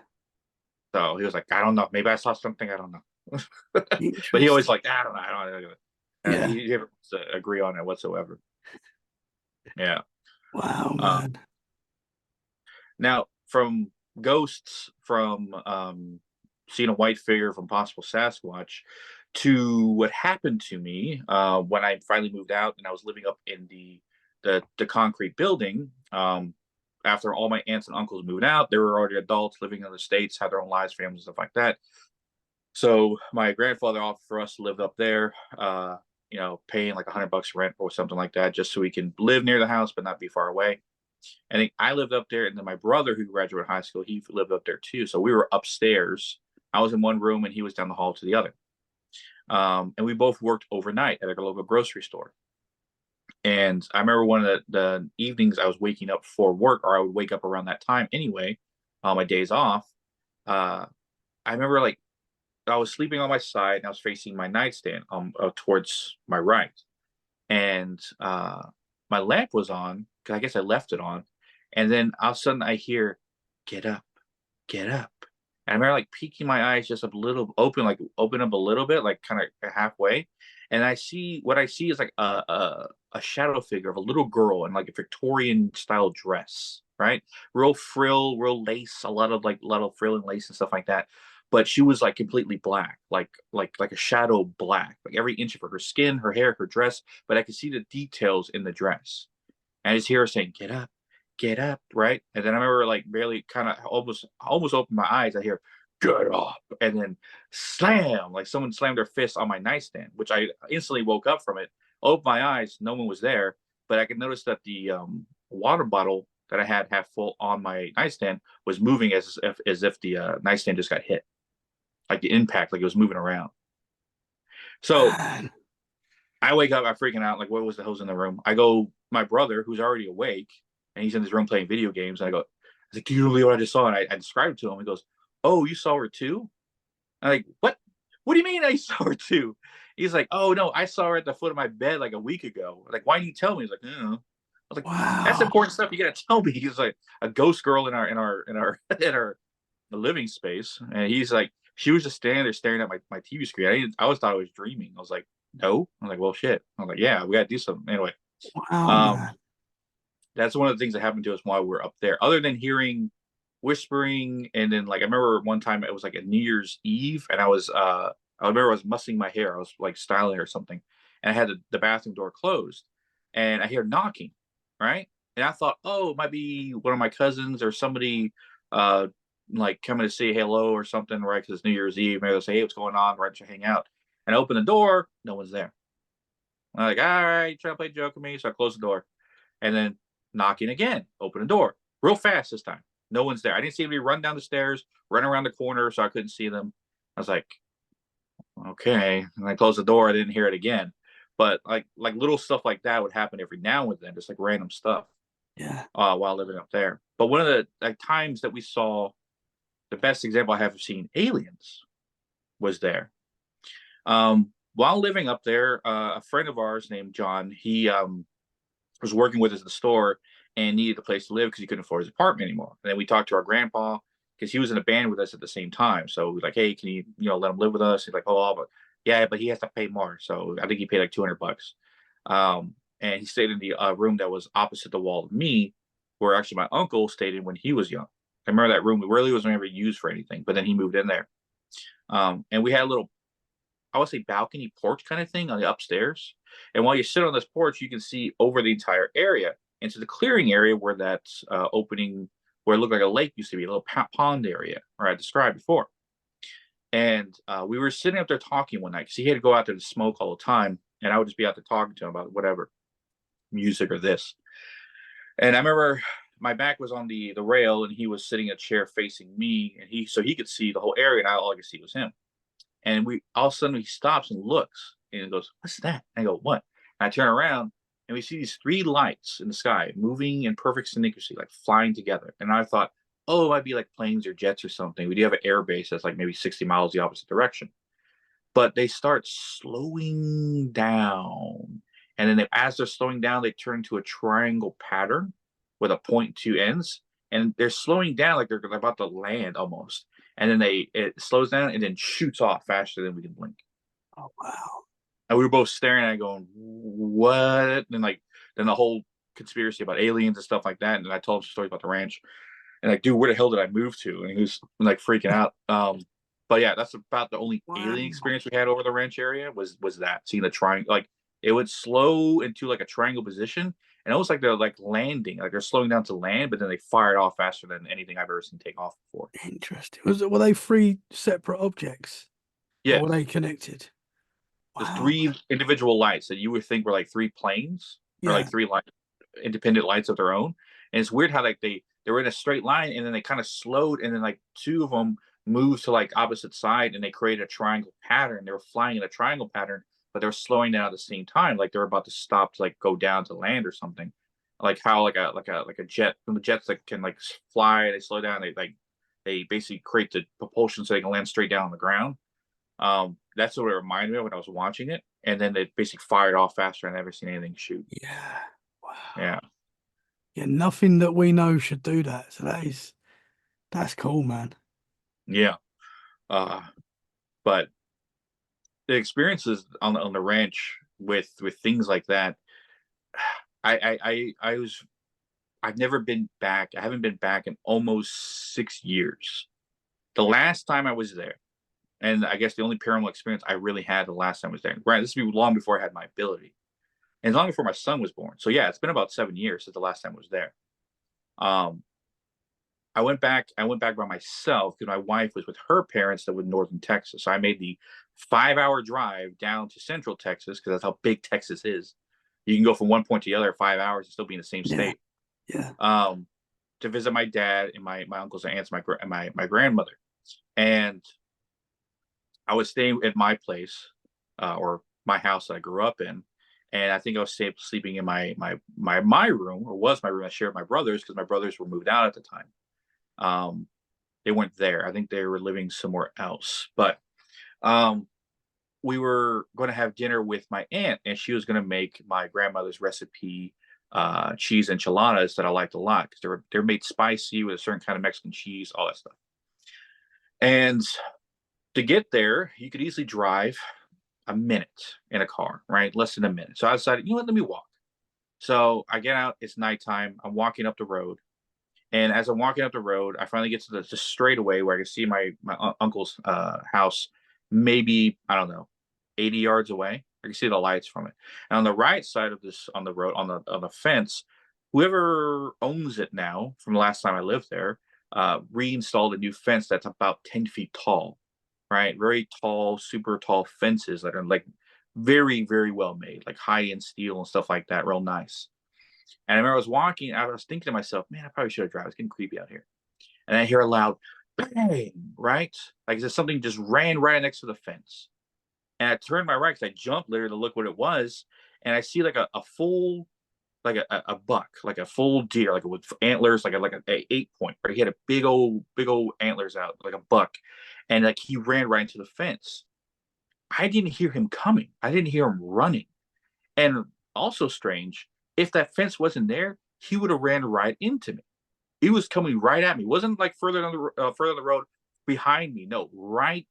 So he was like, I don't know. Maybe I saw something. I don't know. But he always like, I don't know. I don't know. Yeah. He never agree on it whatsoever. Yeah. Wow, man. Now, from ghosts, from seeing a white figure, from possible Sasquatch, to what happened to me when I finally moved out and I was living up in the concrete building. After all my aunts and uncles moved out, they were already adults living in the States, had their own lives, families, stuff like that. So my grandfather offered for us to live up there, paying like $100 rent or something like that, just so we can live near the house but not be far away. And I lived up there, and then my brother, who graduated high school, he lived up there too. So we were upstairs. I was in one room, and he was down the hall to the other. And we both worked overnight at a local grocery store. And I remember one of the evenings I was waking up for work, or I would wake up around that time anyway, on my days off. I remember like I was sleeping on my side and I was facing my nightstand towards my right. And my lamp was on, because I guess I left it on. And then all of a sudden I hear, get up, get up. And I remember like peeking my eyes just a little open up a little bit, like kind of halfway. And what I see is like a shadow figure of a little girl in like a Victorian style dress, right? Real frill, real lace, a lot of frill and lace and stuff like that. But she was like completely black, like a shadow black, like every inch of her skin, her hair, her dress. But I could see the details in the dress. And I just hear her saying, get up, right? And then I remember like barely kind of almost open my eyes. I hear, get up, and then slam, like someone slammed their fist on my nightstand, which I instantly woke up from it. Opened my eyes, no one was there, but I could notice that the water bottle that I had half full on my nightstand was moving as if the nightstand just got hit, like the impact, like it was moving around. So Man. I wake up, I'm freaking out, like what was the hell's in the room? I go, my brother, who's already awake, and he's in his room playing video games. And I was like, do you believe what I just saw? And I described it to him. He goes, oh, you saw her too? I'm like, what? What do you mean I saw her too? He's like, oh no, I saw her at the foot of my bed like a week ago. Like, why didn't you tell me? He's like, I don't know. I was like, that's Wow. important stuff. You gotta tell me. He's like a ghost girl in our in our living space, and he's like, she was just standing there staring at my TV screen. I always thought I was dreaming. I was like, no. I'm like, well, shit. I'm like, yeah, we gotta do something anyway. Wow, Um, man. that's one of the things that happened to us while we were up there. Other than hearing whispering, and then like I remember one time it was like a New Year's Eve, and I remember I was mussing my hair. I was like styling or something, and I had the bathroom door closed, and I hear knocking, right? And I thought, oh, it might be one of my cousins or somebody, like coming to say hello or something, right? Because it's New Year's Eve. Maybe they'll say, hey, what's going on? Right, to hang out. And I open the door, no one's there. I'm like, all right, trying to play a joke with me, so I close the door, and then knocking again, open the door, real fast this time. No one's there. I didn't see anybody run down the stairs, run around the corner, so I couldn't see them. I was like, okay. And I closed the door. I didn't hear it again. But like little stuff like that would happen every now and then, just like random stuff. Yeah. while living up there. But one of the like times that we saw, the best example I have of seeing aliens was there. While living up there, a friend of ours named John, he was working with us at the store and needed a place to live because he couldn't afford his apartment anymore. And then we talked to our grandpa because he was in a band with us at the same time. So we were like, hey, can you let him live with us? He's like, oh, but yeah, but he has to pay more. So I think he paid like $200. And he stayed in the room that was opposite the wall of me, where actually my uncle stayed in when he was young. I remember that room really wasn't ever used for anything, but then he moved in there. And we had a little, I would say, balcony porch kind of thing on the upstairs. And while you sit on this porch, you can see over the entire area into the clearing area where that opening, where it looked like a lake used to be, a little pond area, where I described before. And we were sitting up there talking one night because he had to go out there to smoke all the time. And I would just be out there talking to him about whatever, music or this. And I remember my back was on the rail and he was sitting in a chair facing me. And he could see the whole area and all I could see was him. And we all of a sudden he stops and looks and he goes, "What's that?" And I go, "What?" And I turn around and we see these three lights in the sky moving in perfect synchrony, like flying together. And I thought, oh, it might be like planes or jets or something. We do have an air base that's like maybe 60 miles the opposite direction. But they start slowing down. And then as they're slowing down, they turn to a triangle pattern with a point two ends. And they're slowing down like they're about to land almost. And then it slows down and then shoots off faster than we can blink. Oh wow. And we were both staring at it going, what? And like then the whole conspiracy about aliens and stuff like that. And I told him a story about the ranch. And like, dude, where the hell did I move to? And he was like freaking out. But yeah, that's about the only Wow. alien experience we had over the ranch area was that, seeing the triangle. Like it would slow into like a triangle position, and almost like they're like landing, like they're slowing down to land, but then they fire it off faster than anything I've ever seen take off before. Interesting. Were they three separate objects or Yes, were they connected? there's Wow. three individual lights that you would think were like three planes or Yeah. like three light independent lights of their own. And it's weird how like they were in a straight line and then they kind of slowed and then like two of them moved to like opposite side and they created a triangle pattern. They were flying in a triangle pattern, but they were slowing down at the same time, like they were about to stop to like go down to land or something. Like how like a jet, when the jets that can like fly, they slow down, they basically create the propulsion so they can land straight down on the ground. That's what it reminded me of when I was watching it. And then they basically fired off faster. I never seen anything shoot. Yeah. Wow. Yeah. Yeah, nothing that we know should do that. So that's cool, man. Yeah. Uh, but the experiences on the ranch with things like that, I was I've never been back. I haven't been back in almost 6 years. The last time I was there, and I guess the only paranormal experience I really had the last time I was there. Right, this would be long before I had my ability, and long before my son was born. So yeah, it's been about 7 years since the last time I was there. Um, I went back. I went back by myself because my wife was with her parents that were in northern Texas. So I made the 5 hour drive down to central Texas because that's how big Texas is. You can go from one point to the other in 5 hours and still be in the same Yeah. state. Yeah. To visit my dad and my uncles and aunts, my grandmother, and I was staying at my place or my house that I grew up in, and I think I was sleeping in my room, or was my room I shared with my brothers because my brothers were moved out at the time. Um, they weren't there. I think they were living somewhere else. But um, we were going to have dinner with my aunt, and she was going to make my grandmother's recipe cheese enchiladas that I liked a lot because they're made spicy with a certain kind of Mexican cheese, all that stuff. And to get there, you could easily drive a minute in a car, right? Less than a minute. So I decided, you know what, let me walk. So I get out, it's nighttime, I'm walking up the road. And as I'm walking up the road, I finally get to the straightaway where I can see my uncle's house, maybe, I don't know, 80 yards away. I can see the lights from it. And on the right side of this, on the road, on the fence, whoever owns it now, from the last time I lived there, reinstalled a new fence that's about 10 feet tall, right? Very tall, super tall fences that are like very, very well made, like high end steel and stuff like that, real nice. And I remember I was walking, I was thinking to myself, man, I probably should have driven. It's getting creepy out here. And I hear a loud bang, right? Like as if something just ran right next to the fence. And I turned my right because I jumped later to look what it was. And I see like a full like a buck, like a full deer, like with antlers, like a 8 point. Right, he had a big old antlers out, like a buck, and like he ran right into the fence. I didn't hear him coming. I didn't hear him running. And also strange, if that fence wasn't there, he would have ran right into me. He was coming right at me. It wasn't like further on the road behind me. No, right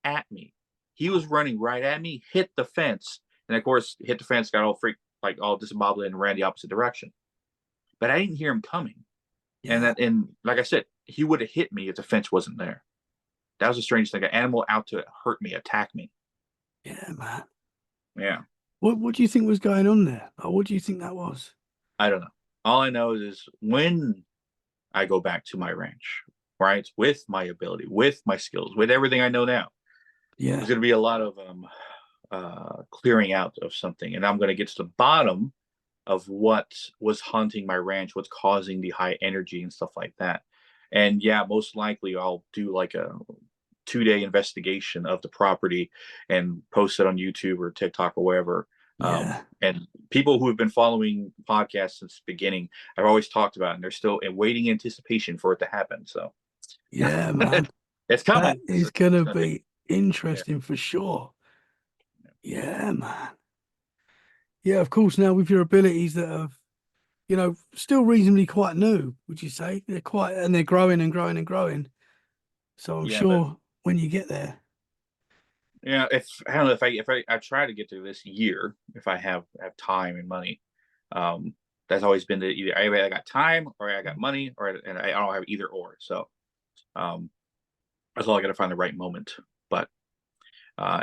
at me. He was running right at me, hit the fence, and of course hit the fence, got all freaked, like all disembobulated, and ran the opposite direction. But I didn't hear him coming. Yeah. And like I said, he would have hit me if the fence wasn't there. That was a strange thing. An animal out to hurt me, attack me. Yeah, man. Yeah. What do you think was going on there? Or what do you think that was? I don't know. All I know is when I go back to my ranch, right, with my ability, with my skills, with everything I know now, Yeah. there's going to be a lot of clearing out of something, and I'm going to get to the bottom of what was haunting my ranch, what's causing the high energy and stuff like that. And yeah, most likely I'll do like a 2-day investigation of the property and post it on YouTube or TikTok or wherever. Yeah. And people who have been following podcasts since the beginning, I've always talked about, and they're still in waiting anticipation for it to happen. So Yeah, man. it's That coming. is It's gonna gonna take. be Yeah. interesting for sure. Yeah, man. Yeah, of course. Now with your abilities that have, still reasonably quite new, would you say? They're quite, and they're growing and growing and growing. So I'm Yeah, but sure when you get there, yeah, if I don't know, if I try to get through this year, if I have time and money, um, that's always been the either I got time or I got money, or and I don't have either or. So um, that's all I got to find the right moment. But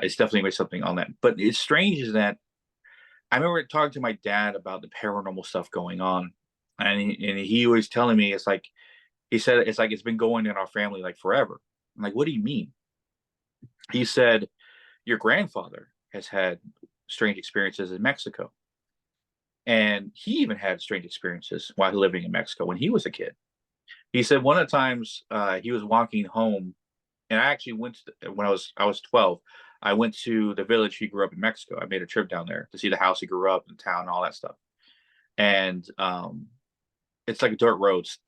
it's definitely gonna be something on that. But it's strange is that I remember talking to my dad about the paranormal stuff going on, and he was telling me it's like he said it's like it's been going in our family like forever. I'm like, what do you mean? He said your grandfather has had strange experiences in Mexico. And he even had strange experiences while living in Mexico when he was a kid. He said one of the times he was walking home, and I actually went to, when I was 12. I went to the village he grew up in Mexico. I made a trip down there to see the house he grew up in, town, all that stuff. And it's like dirt roads.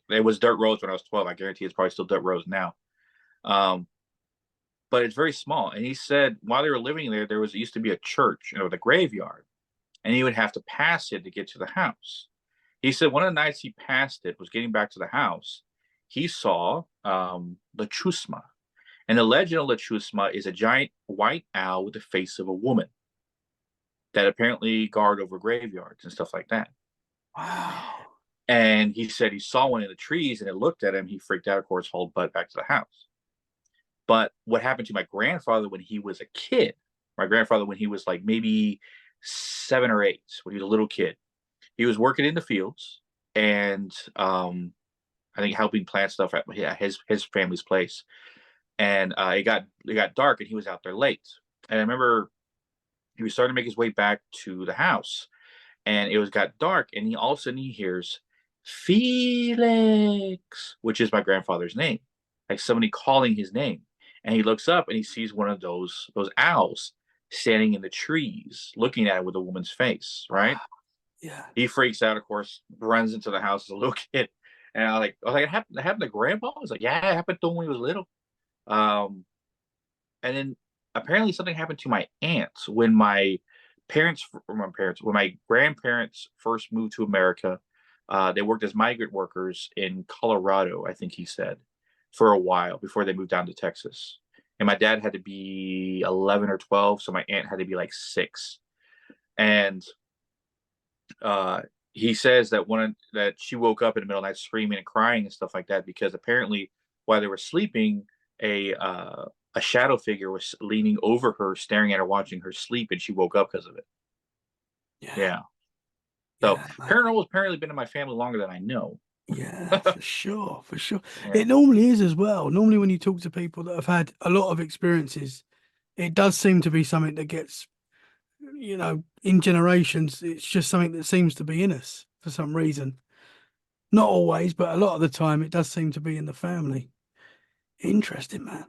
It was dirt roads when I was 12. I guarantee it's probably still dirt roads now. Um, but it's very small. And he said while they were living there, there used to be a church, with a graveyard, and he would have to pass it to get to the house. He said one of the nights he passed it was getting back to the house. He saw La Chusma. And the legend of La Chusma is a giant white owl with the face of a woman that apparently guard over graveyards and stuff like that. wow. And he said he saw one in the trees and it looked at him. He freaked out, of course, hauled butt back to the house. But what happened to my grandfather when he was a kid, my grandfather when he was like maybe 7 or 8, when he was a little kid, he was working in the fields and I think helping plant stuff at his family's place. And it got dark and he was out there late. And I remember he was starting to make his way back to the house, and it was got dark, and he all of a sudden he hears Felix, which is my grandfather's name, like somebody calling his name. And he looks up and he sees one of those owls standing in the trees, looking at it with a woman's face. Right? Yeah. He freaks out, of course, runs into the house as a little kid. And I was like, it happened to grandpa? I was like, yeah, it happened to him when he was little. Um, and then apparently something happened to my aunts when when my grandparents first moved to America. They worked as migrant workers in Colorado, I think he said, for a while before they moved down to Texas. And my dad had to be 11 or 12, so my aunt had to be like 6. And uh, he says that she woke up in the middle of the night screaming and crying and stuff like that because apparently while they were sleeping, a shadow figure was leaning over her, staring at her, watching her sleep, and she woke up because of it. Yeah. Yeah. So Yeah, man. paranormal has apparently been in my family longer than I know. Yeah, for sure, for sure. Yeah. It normally is as well. Normally, when you talk to people that have had a lot of experiences, it does seem to be something that gets, in generations. It's just something that seems to be in us for some reason. Not always, but a lot of the time, it does seem to be in the family. Interesting, man.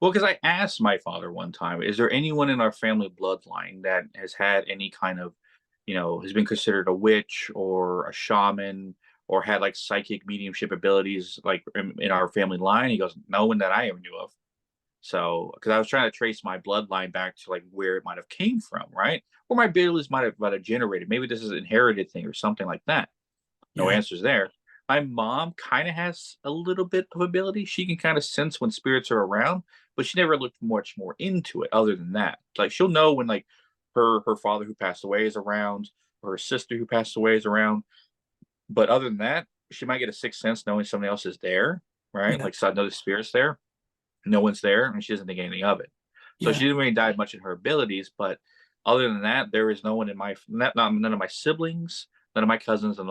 Well, because I asked my father one time, is there anyone in our family bloodline that has had any kind of has been considered a witch or a shaman or had like psychic mediumship abilities like in our family line? He goes, no one that I ever knew of. So, because I was trying to trace my bloodline back to like where it might have came from, right? Or my abilities might have generated. Maybe this is an inherited thing or something like that. No Yeah. answers there. My mom kind of has a little bit of ability. She can kind of sense when spirits are around, but she never looked much more into it other than that. Like she'll know when like her father who passed away is around, or her sister who passed away is around. But other than that, she might get a sixth sense knowing somebody else is there, right? Yeah. Like so another spirit's there. No one's there, and she doesn't think anything of it. So she Yeah. didn't really dive much in her abilities, but other than that, there is no one in my none of my siblings, none of my cousins and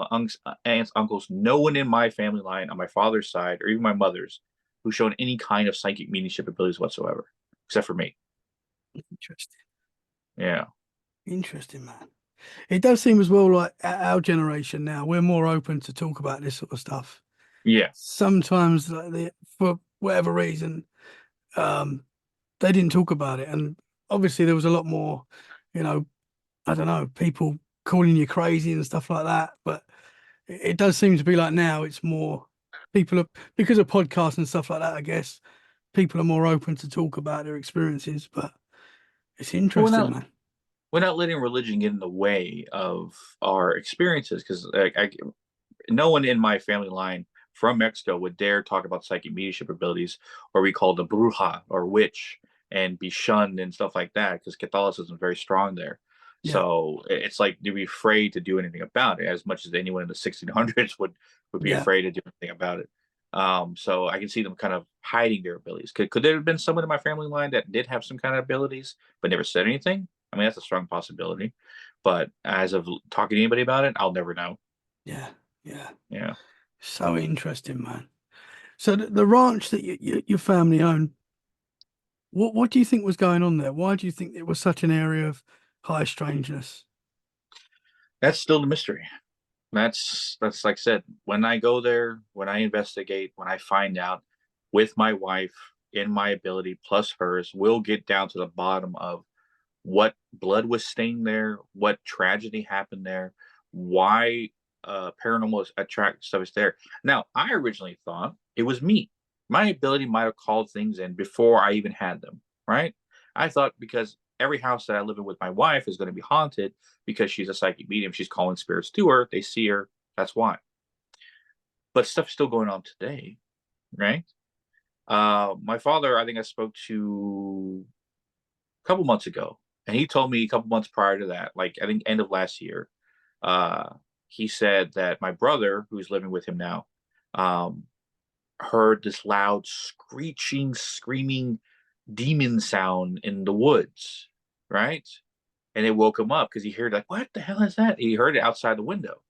aunts, uncles, no one in my family line on my father's side or even my mother's who's shown any kind of psychic mediumship abilities whatsoever, except for me. Interesting. Yeah, Interesting, man. It does seem as well like our generation now, we're more open to talk about this sort of stuff. yeah. Sometimes, like, for whatever reason, um, they didn't talk about it, and obviously there was a lot more, you know, I don't know, people calling you crazy and stuff like that. But it does seem to be like now it's more people are, because of podcasts and stuff like that. I guess people are more open to talk about their experiences. But it's Well, interesting, man. we're not letting religion get in the way of our experiences because no one in my family line from Mexico would dare talk about psychic mediumship abilities, or we call the bruja or witch, and be shunned and stuff like that because Catholicism is very strong there. Yeah, So it's like to be afraid to do anything about it, as much as anyone in the 1600s would be yeah, afraid to do anything about it. So I can see them kind of hiding their abilities. Could there have been someone in my family line that did have some kind of abilities but never said anything? I mean, that's a strong possibility. But as of talking to anybody about it, I'll never know. yeah, yeah. Yeah. So interesting, man. So the ranch that your family owned, what do you think was going on there? Why do you think it was such an area of high strangeness? That's still the mystery. That's like I said, when I go there, when I investigate, when I find out with my wife in my ability plus hers, we'll get down to the bottom of what blood was stained there, what tragedy happened there, why paranormal attract stuff is there. Now, I originally thought it was me. My ability might have called things in before I even had them, right? I thought because every house that I live in with my wife is going to be haunted because she's a psychic medium. She's calling spirits to her. They see her. That's why. But stuff's still going on today, right? My father, I think I spoke to a couple months ago, and he told me a couple months prior to that, like I think end of last year, uh, he said that my brother, who's living with him now, um, heard this loud screeching, screaming demon sound in the woods, right? And it woke him up because he heard like, "What the hell is that?" He heard it outside the window,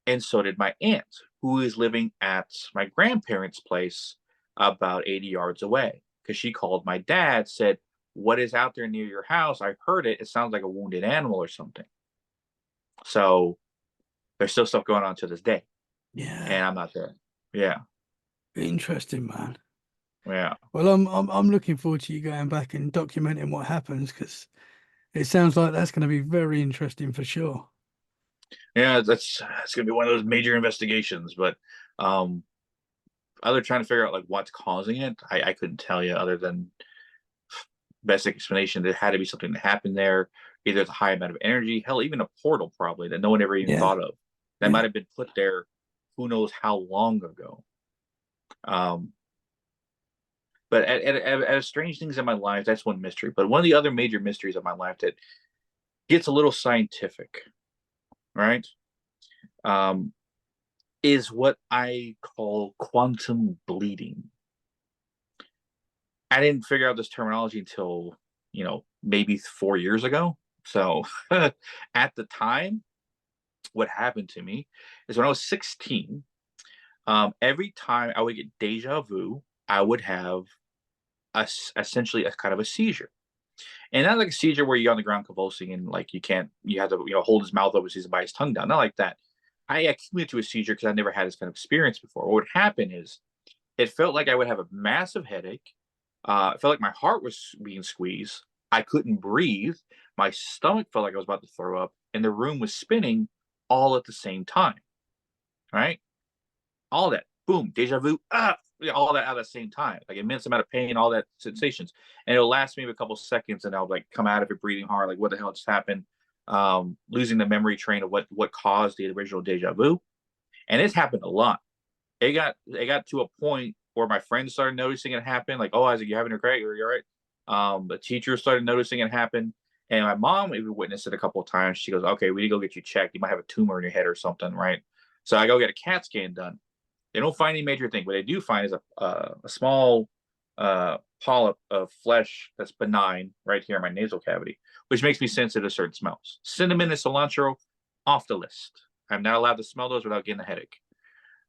and so did my aunt, who is living at my grandparents' place about 80 yards away. Because she called my dad, said, "What is out there near your house? I heard it. It sounds like a wounded animal or something." So there's still stuff going on to this day, Yeah, and I'm not there. Yeah, interesting, man. yeah, Well, I'm looking forward to you going back and documenting what happens because it sounds like that's going to be very interesting for sure. yeah. That's gonna be one of those major investigations. But um, other trying to figure out like what's causing it, I couldn't tell you other than best explanation. There had to be something that happened there. Either it's a high amount of energy, hell, even a portal probably that no one ever even Yeah, thought of. That yeah, might have been put there, who knows how long ago. Um, but as strange things in my life, that's one mystery. But one of the other major mysteries of my life that gets a little scientific, right? Um, is what I call quantum bleeding. I didn't figure out this terminology until, maybe 4 years ago. So at the time, what happened to me is when I was 16, every time I would get deja vu, I would have essentially a kind of a seizure. And not like a seizure where you're on the ground convulsing and like you have to, hold his mouth open so he bite his tongue down. Not like that. I accumulated to a seizure because I never had this kind of experience before. What would happen is it felt like I would have a massive headache. It felt like my heart was being squeezed, I couldn't breathe. My stomach felt like I was about to throw up, and the room was spinning all at the same time. Right? All that, boom, deja vu, all that at the same time, like immense amount of pain, all that sensations, and it'll last maybe a couple seconds, and I'll like come out of it breathing hard, like what the hell just happened, losing the memory train of what caused the original deja vu, and it's happened a lot. It got to a point where my friends started noticing it happen, like, oh, Isaac, you having a great, or you're right. The teacher started noticing it happen, and my mom even witnessed it a couple of times. She goes, okay, we need to go get you checked. You might have a tumor in your head or something, right? So I go get a CAT scan done. They don't find any major thing. What they do find is a small polyp of flesh that's benign right here in my nasal cavity, which makes me sensitive to certain smells. Cinnamon and cilantro, off the list. I'm not allowed to smell those without getting a headache.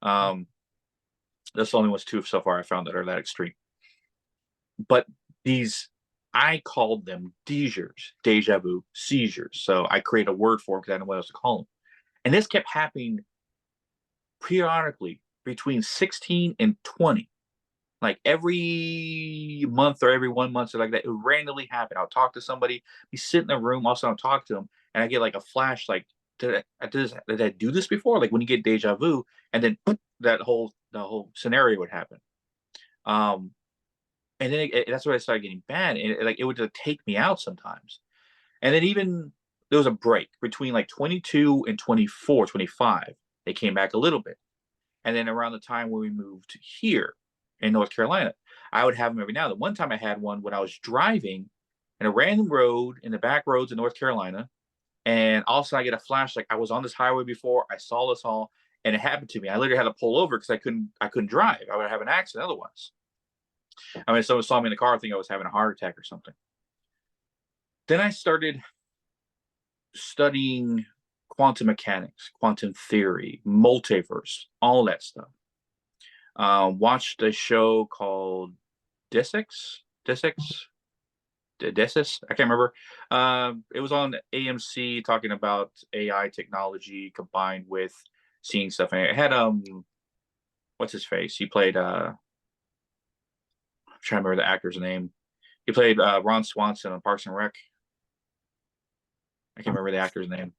That's the only ones two so far I found that are that extreme. But these, I called them seizures, deja vu seizures. So I create a word for them because I didn't know what else to call them. And this kept happening periodically between 16 and 20, like every month or every 1 month or like that. It would randomly happen. I'll talk to somebody, be sitting in a room, also I'll talk to them, and I get like a flash, like, did I do this before? Like when you get deja vu, and then the whole scenario would happen. And then that's where I started getting bad, and it would like, take me out sometimes. And then even there was a break between like 22 and 24, 25. They came back a little bit. And then around the time when we moved here in North Carolina, I would have them every now and then. One time I had one when I was driving in a random road in the back roads in North Carolina. And also I get a flash, like I was on this highway before, I saw this all, and it happened to me. I literally had to pull over because I couldn't drive. I would have an accident otherwise. I mean, if someone saw me in the car, I think I was having a heart attack or something. Then I started studying quantum mechanics, quantum theory, multiverse, all that stuff. Watched a show called Disix. I can't remember. It was on AMC talking about AI technology combined with seeing stuff. And it had what's his face? He played I'm trying to remember the actor's name. He played Ron Swanson on Parks and Rec. I can't remember the actor's name.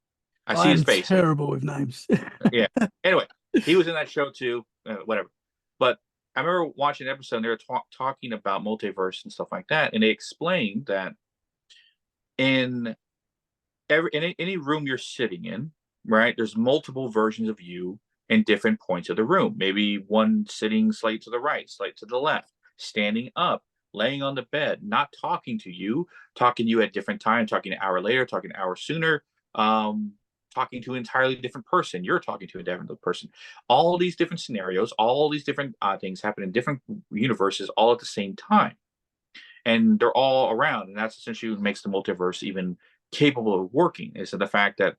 I see his face. Terrible with names. Yeah. Anyway, he was in that show too. Whatever. But I remember watching an episode, and they were talking about multiverse and stuff like that, and they explained that in any room you're sitting in, right, there's multiple versions of you in different points of the room. Maybe one sitting slightly to the right, slightly to the left, standing up, laying on the bed, not talking to you at different times, talking an hour later, talking an hour sooner, talking to an entirely different person. You're talking to a different person. All these different scenarios, all these different things happen in different universes all at the same time. And they're all around. And that's essentially what makes the multiverse even capable of working, is the fact that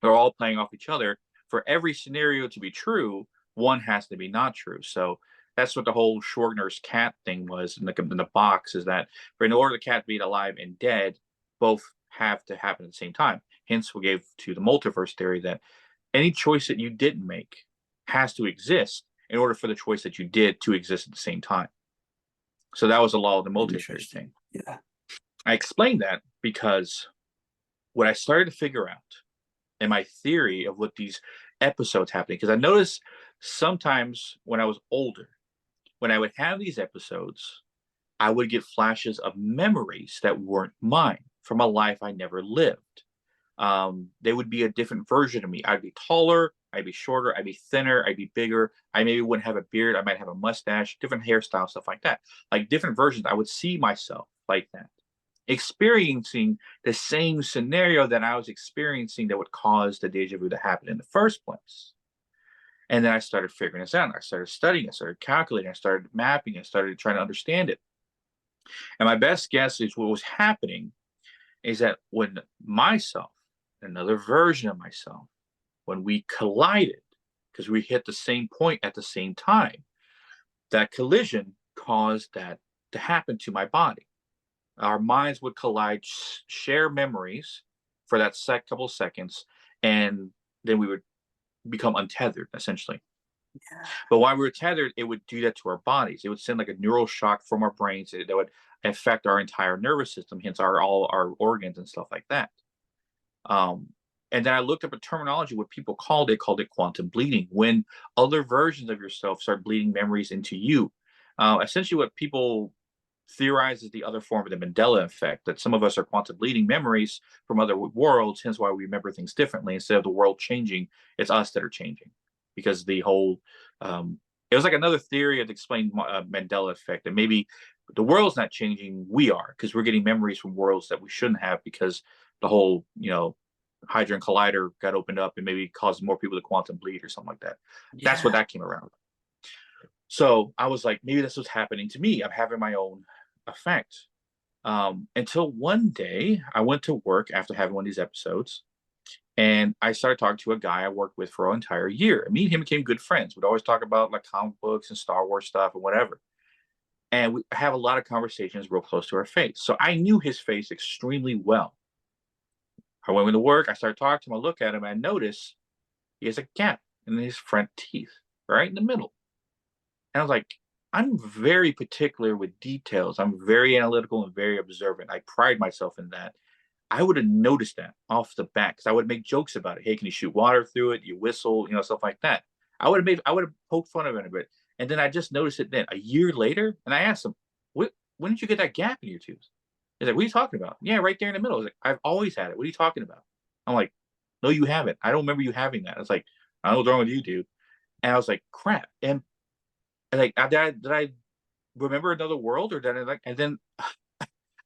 they're all playing off each other. For every scenario to be true, one has to be not true. So that's what the whole Schrodinger's cat thing was in the box, is that in order the cat to be alive and dead, both have to happen at the same time. Hence, we gave to the multiverse theory that any choice that you didn't make has to exist in order for the choice that you did to exist at the same time. So that was the law of the multiverse thing. Yeah. I explained that because what I started to figure out in my theory of what these episodes happening, because I noticed sometimes when I was older, when I would have these episodes, I would get flashes of memories that weren't mine from a life I never lived. They would be a different version of me. I'd be taller, I'd be shorter, I'd be thinner, I'd be bigger. I maybe wouldn't have a beard, I might have a mustache, different hairstyle, stuff like that. Like different versions. I would see myself like that, experiencing the same scenario that I was experiencing that would cause the deja vu to happen in the first place. And then I started figuring this out. I started studying, I started calculating, I started mapping, I started trying to understand it. And my best guess is what was happening is that when myself, another version of myself, when we collided, because we hit the same point at the same time, that collision caused that to happen to my body. Our minds would collide, share memories for that couple of seconds, and then we would become untethered, essentially. Yeah. But while we were tethered, it would do that to our bodies. It would send like a neural shock from our brains that would affect our entire nervous system, hence all our organs and stuff like that. And then I looked up a terminology, what people called it quantum bleeding, when other versions of yourself start bleeding memories into you. Essentially, what people theorize is the other form of the Mandela effect, that some of us are quantum bleeding memories from other worlds, hence why we remember things differently. Instead of the world changing, it's us that are changing. Because the whole, it was like another theory that explained Mandela effect, that maybe the world's not changing, we are, because we're getting memories from worlds that we shouldn't have, because the whole, Hadron Collider got opened up and maybe caused more people to quantum bleed or something like that. Yeah. That's what that came around. So I was like, maybe this was happening to me. I'm having my own effect. Until one day I went to work after having one of these episodes, and I started talking to a guy I worked with for an entire year. And me and him became good friends. We'd always talk about like comic books and Star Wars stuff and whatever. And we have a lot of conversations real close to our face. So I knew his face extremely well. I went to work, I started talking to him, I look at him, and I notice he has a gap in his front teeth, right in the middle. And I was like, I'm very particular with details. I'm very analytical and very observant. I pride myself in that. I would have noticed that off the bat, because I would make jokes about it. Hey, can you shoot water through it? You whistle, stuff like that. I would have poked fun of it a bit. And then I just noticed it then a year later, and I asked him, when did you get that gap in your tooth? He's like, what are you talking about? Yeah, right there in the middle. I was like, I've always had it. What are you talking about? I'm like, no, you haven't. I don't remember you having that. I was like, I don't know what's wrong with you, dude. And I was like, crap. And like, did I remember another world, or did I like? And then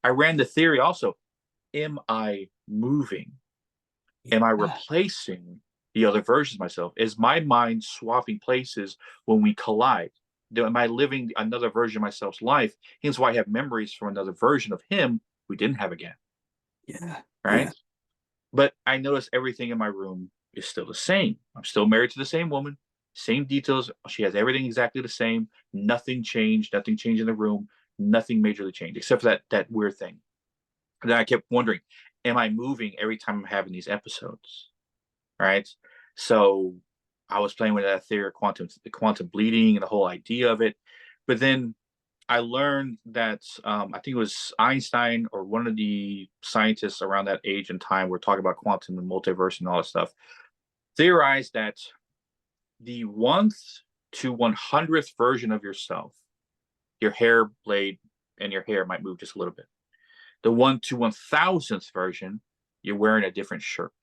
I ran the theory also. Am I moving? Am I replacing the other versions of myself? Is my mind swapping places when we collide? Am I living another version of myself's life? Hence why I have memories from another version of him we didn't have again. Yeah. Right. Yeah. But I notice everything in my room is still the same. I'm still married to the same woman, same details. She has everything exactly the same. Nothing changed. Nothing changed in the room. Nothing majorly changed, except for that weird thing. And then I kept wondering, am I moving every time I'm having these episodes? Right. So I was playing with that theory of quantum bleeding and the whole idea of it. But then I learned that I think it was Einstein or one of the scientists around that age and time, we're talking about quantum and multiverse and all that stuff, theorized that the 1th to 100th version of yourself, your hair blade and your hair might move just a little bit. The 1 to 1,000th version, you're wearing a different shirt.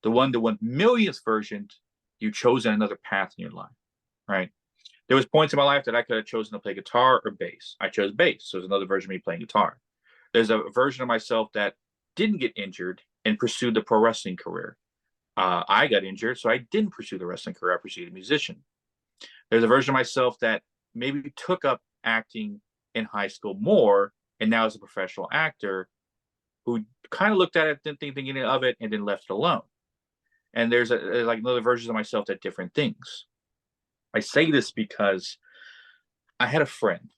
The 1 to 1,000,000th version, you chosen another path in your life, right? There was points in my life that I could have chosen to play guitar or bass. I chose bass, so there's another version of me playing guitar. There's a version of myself that didn't get injured and pursued the pro wrestling career. I got injured, so I didn't pursue the wrestling career. I pursued a musician. There's a version of myself that maybe took up acting in high school more, and now is a professional actor who kind of looked at it, didn't think anything of it, and then left it alone. And there's like another version of myself that different things. I say this because I had a friend,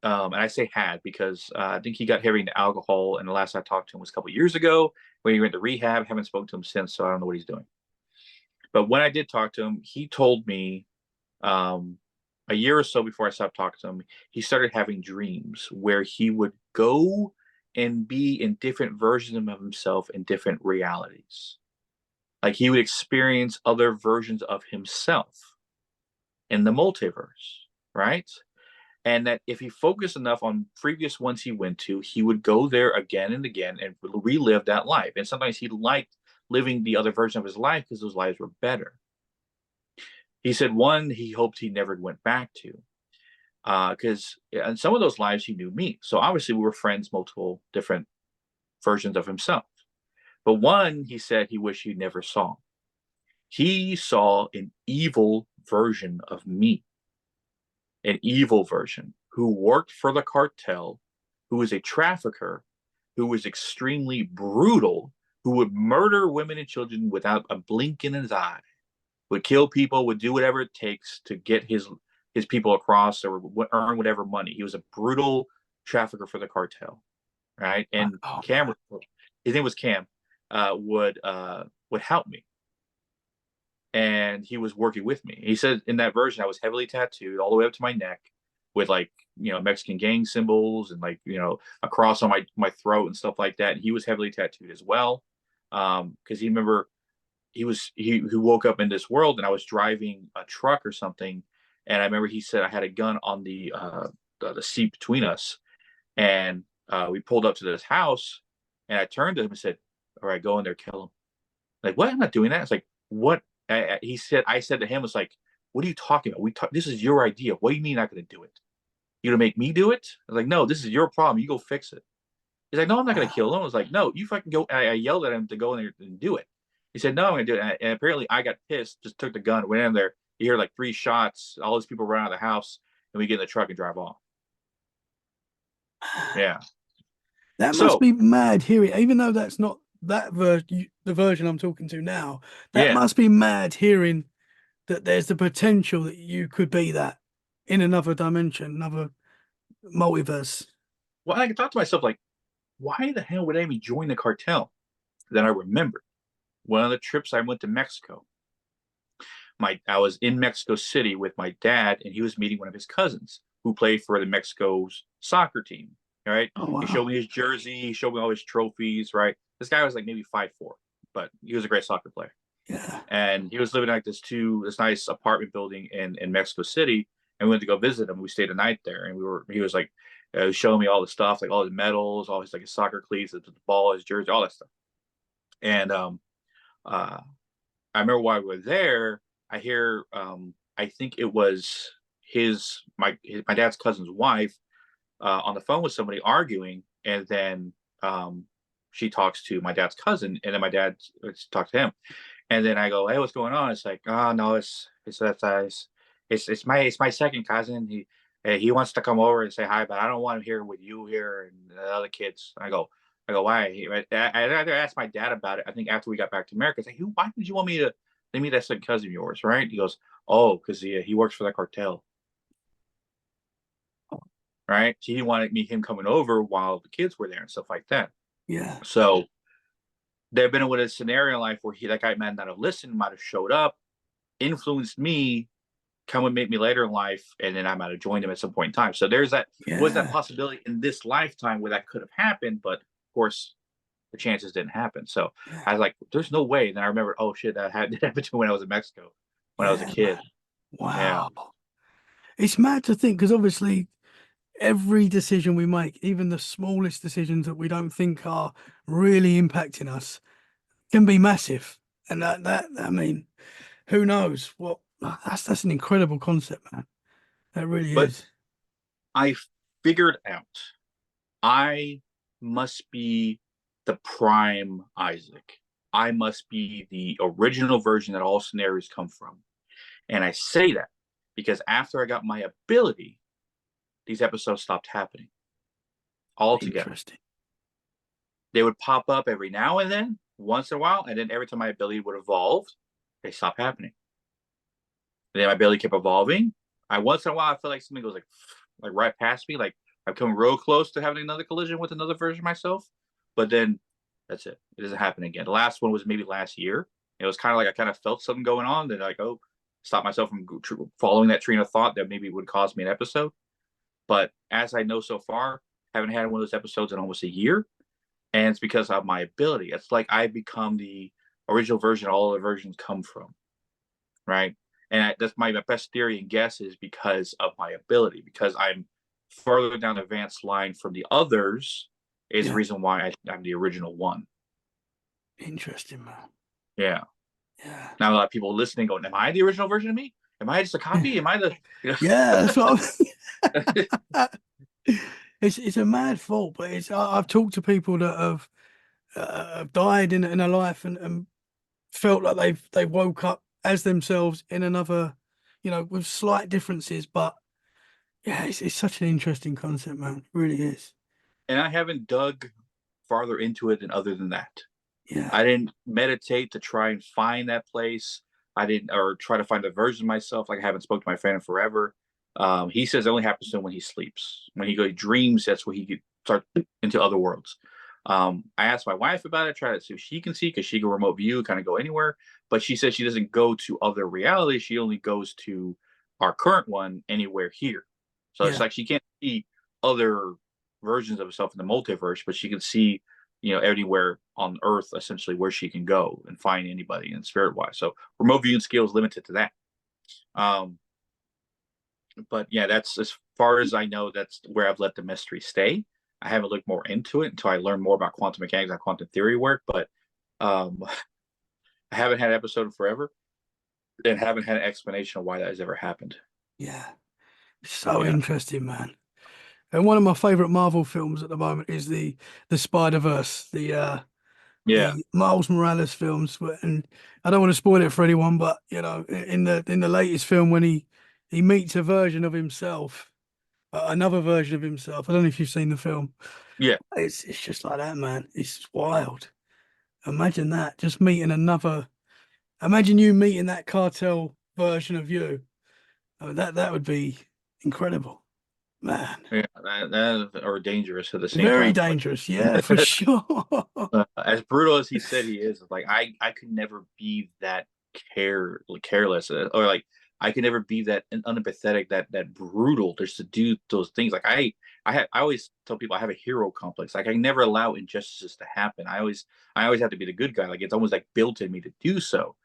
and I say had because I think he got heavy into alcohol, and the last I talked to him was a couple of years ago when he went to rehab. Haven't spoken to him since, so I don't know what he's doing. But when I did talk to him, he told me a year or so before I stopped talking to him, he started having dreams where he would go and be in different versions of himself in different realities. Like he would experience other versions of himself in the multiverse, right? And that if he focused enough on previous ones he went to, he would go there again and again and relive that life. And sometimes he liked living the other version of his life because those lives were better. He said one he hoped he never went back to, because in some of those lives he knew me. So obviously we were friends, multiple different versions of himself. But one he said he wished he never saw. He saw an evil version of me, an evil version who worked for the cartel, who was a trafficker, who was extremely brutal, who would murder women and children without a blink in his eye, would kill people, would do whatever it takes to get his people across or earn whatever money. He was a brutal trafficker for the cartel, right? And Cam, his name was Cam, would help me. And he was working with me. He said in that version, I was heavily tattooed all the way up to my neck. with like, Mexican gang symbols and like, a cross on my throat and stuff like that. And he was heavily tattooed as well. Because he remember he woke up in this world, and I was driving a truck or something, and I remember he said I had a gun on the seat between us, and we pulled up to this house, and I turned to him and said, "All right, go in there, kill him." Like, what? I'm not doing that. It's like, what? He said. I said to him, "It's like, what are you talking about? This is your idea. What do you mean you're not going to do it? You gonna make me do it?" I was like, "No, this is your problem. You go fix it." He's like, "No, I'm not going to kill him." I was like, "No, you fucking go." I yelled at him to go in there and do it. He said, "No, I'm going to do it." And apparently I got pissed, just took the gun, went in there. You hear like 3 shots. All these people run out of the house, and we get in the truck and drive off. Yeah. That must So, be mad hearing, even though that's not that the version I'm talking to now. That yeah. must be mad hearing that there's the potential that you could be that in another dimension, another multiverse. Well, I thought to myself, like, why the hell would I even join the cartel? Then I remembered one of the trips I went to Mexico. I was in Mexico City with my dad, and he was meeting one of his cousins who played for the Mexico's soccer team. Right? Oh He showed wow. me his jersey. He showed me all his trophies. Right? This guy was like maybe 5'4", but he was a great soccer player. Yeah. And he was living like this nice apartment building in Mexico City. And we went to go visit him. We stayed a night there, and he was like showing me all the stuff, like all his medals, all his like his soccer cleats, the ball, his jersey, all that stuff. And uh, I remember while we were there, I hear I think it was my dad's cousin's wife on the phone with somebody arguing, and then she talks to my dad's cousin, and then my dad talks to him, and then I go, "Hey, what's going on?" It's like, "Oh no, it's my second cousin. He wants to come over and say hi, but I don't want him here with you here and the other kids." I go, "Why?" I asked my dad about it. I think after we got back to America, I said, "Why did you want me to meet that second cousin of yours?" Right? He goes, "Oh, because he works for the cartel." Right? So he wanted him coming over while the kids were there and stuff like that. Yeah. So there have been with a scenario in life where that guy might not have listened, might have showed up, influenced me, come and meet me later in life, and then I might have joined him at some point in time. So there's that Yeah. possibility in this lifetime where that could have happened, but of course the chances didn't happen. So Yeah. I was like, "There's no way." And then I remember, oh shit, that happened to me when I was in Mexico, when I was a Yeah, kid. man. Yeah. Wow. It's mad to think because obviously every decision we make, even the smallest decisions that we don't think are really impacting us, can be massive. And that I mean, who knows what that's an incredible concept, man. That really But is. I figured out I must be the prime Isaac. I must be the original version that all scenarios come from. And I say that because after I got my ability, these episodes stopped happening altogether. Interesting. They would pop up every now and then, once in a while, and then every time my ability would evolve, they stopped happening. And then my ability kept evolving. Once in a while I feel like something goes like right past me, like I've come real close to having another collision with another version of myself. But then that's it. It doesn't happen again. The last one was maybe last year. It was kind of like I kind of felt something going on. Then like, oh, stop myself from following that train of thought that maybe would cause me an episode. But as I know so far, I haven't had one of those episodes in almost a year. And it's because of my ability. It's like I've become the original version all the versions come from. Right. And that's my best theory and guess is because of my ability, because I'm further down the advanced line from the others is the Yeah. reason why I'm the original one. Interesting, man. Yeah. Yeah. Now a lot of people listening going, "Am I the original version of me? Am I just a copy? Am I the?" Yeah, that's what it's a mad thought, but I've talked to people that have died in a life and felt like they woke up as themselves in another, with slight differences. But yeah, it's such an interesting concept, man. It really is. And I haven't dug farther into it than other than that. Yeah. I didn't meditate to try and find that place. I didn't, or try to find a version of myself. Like I haven't spoke to my friend in forever. He says it only happens to him when he sleeps. When he dreams, that's when he can start into other worlds. I asked my wife about it, try to see if she can see because she can remote view, kind of go anywhere. But she says she doesn't go to other realities. She only goes to our current one anywhere here. So it's Yeah. like she can't see other versions of herself in the multiverse, but she can see, anywhere on Earth essentially where she can go and find anybody in spirit wise. So remote viewing skill is limited to that. Um, but yeah, that's as far as I know. That's where I've let the mystery stay. I haven't looked more into it until I learned more about quantum mechanics and quantum theory work. But um, I haven't had an episode in forever, and haven't had an explanation of why that has ever happened. Yeah. So Yeah, interesting, man. And one of my favorite Marvel films at the moment is the Spider-Verse, yeah, the Miles Morales films. And I don't want to spoil it for anyone, but in the latest film when he meets a version of himself, another version of himself. I don't know if you've seen the film. yeah. It's just like that, man. It's wild. Imagine that. Just meeting another. Imagine you meeting that cartel version of you. I mean, that would be incredible, man. Yeah, that are dangerous at the same Very time. Like, dangerous. Yeah, for sure. as brutal as he said he is, like I could never be that careless, or like I could never be that unempathetic, that brutal, just to do those things. Like I always tell people I have a hero complex. Like I never allow injustices to happen. I always have to be the good guy. Like it's almost like built in me to do so.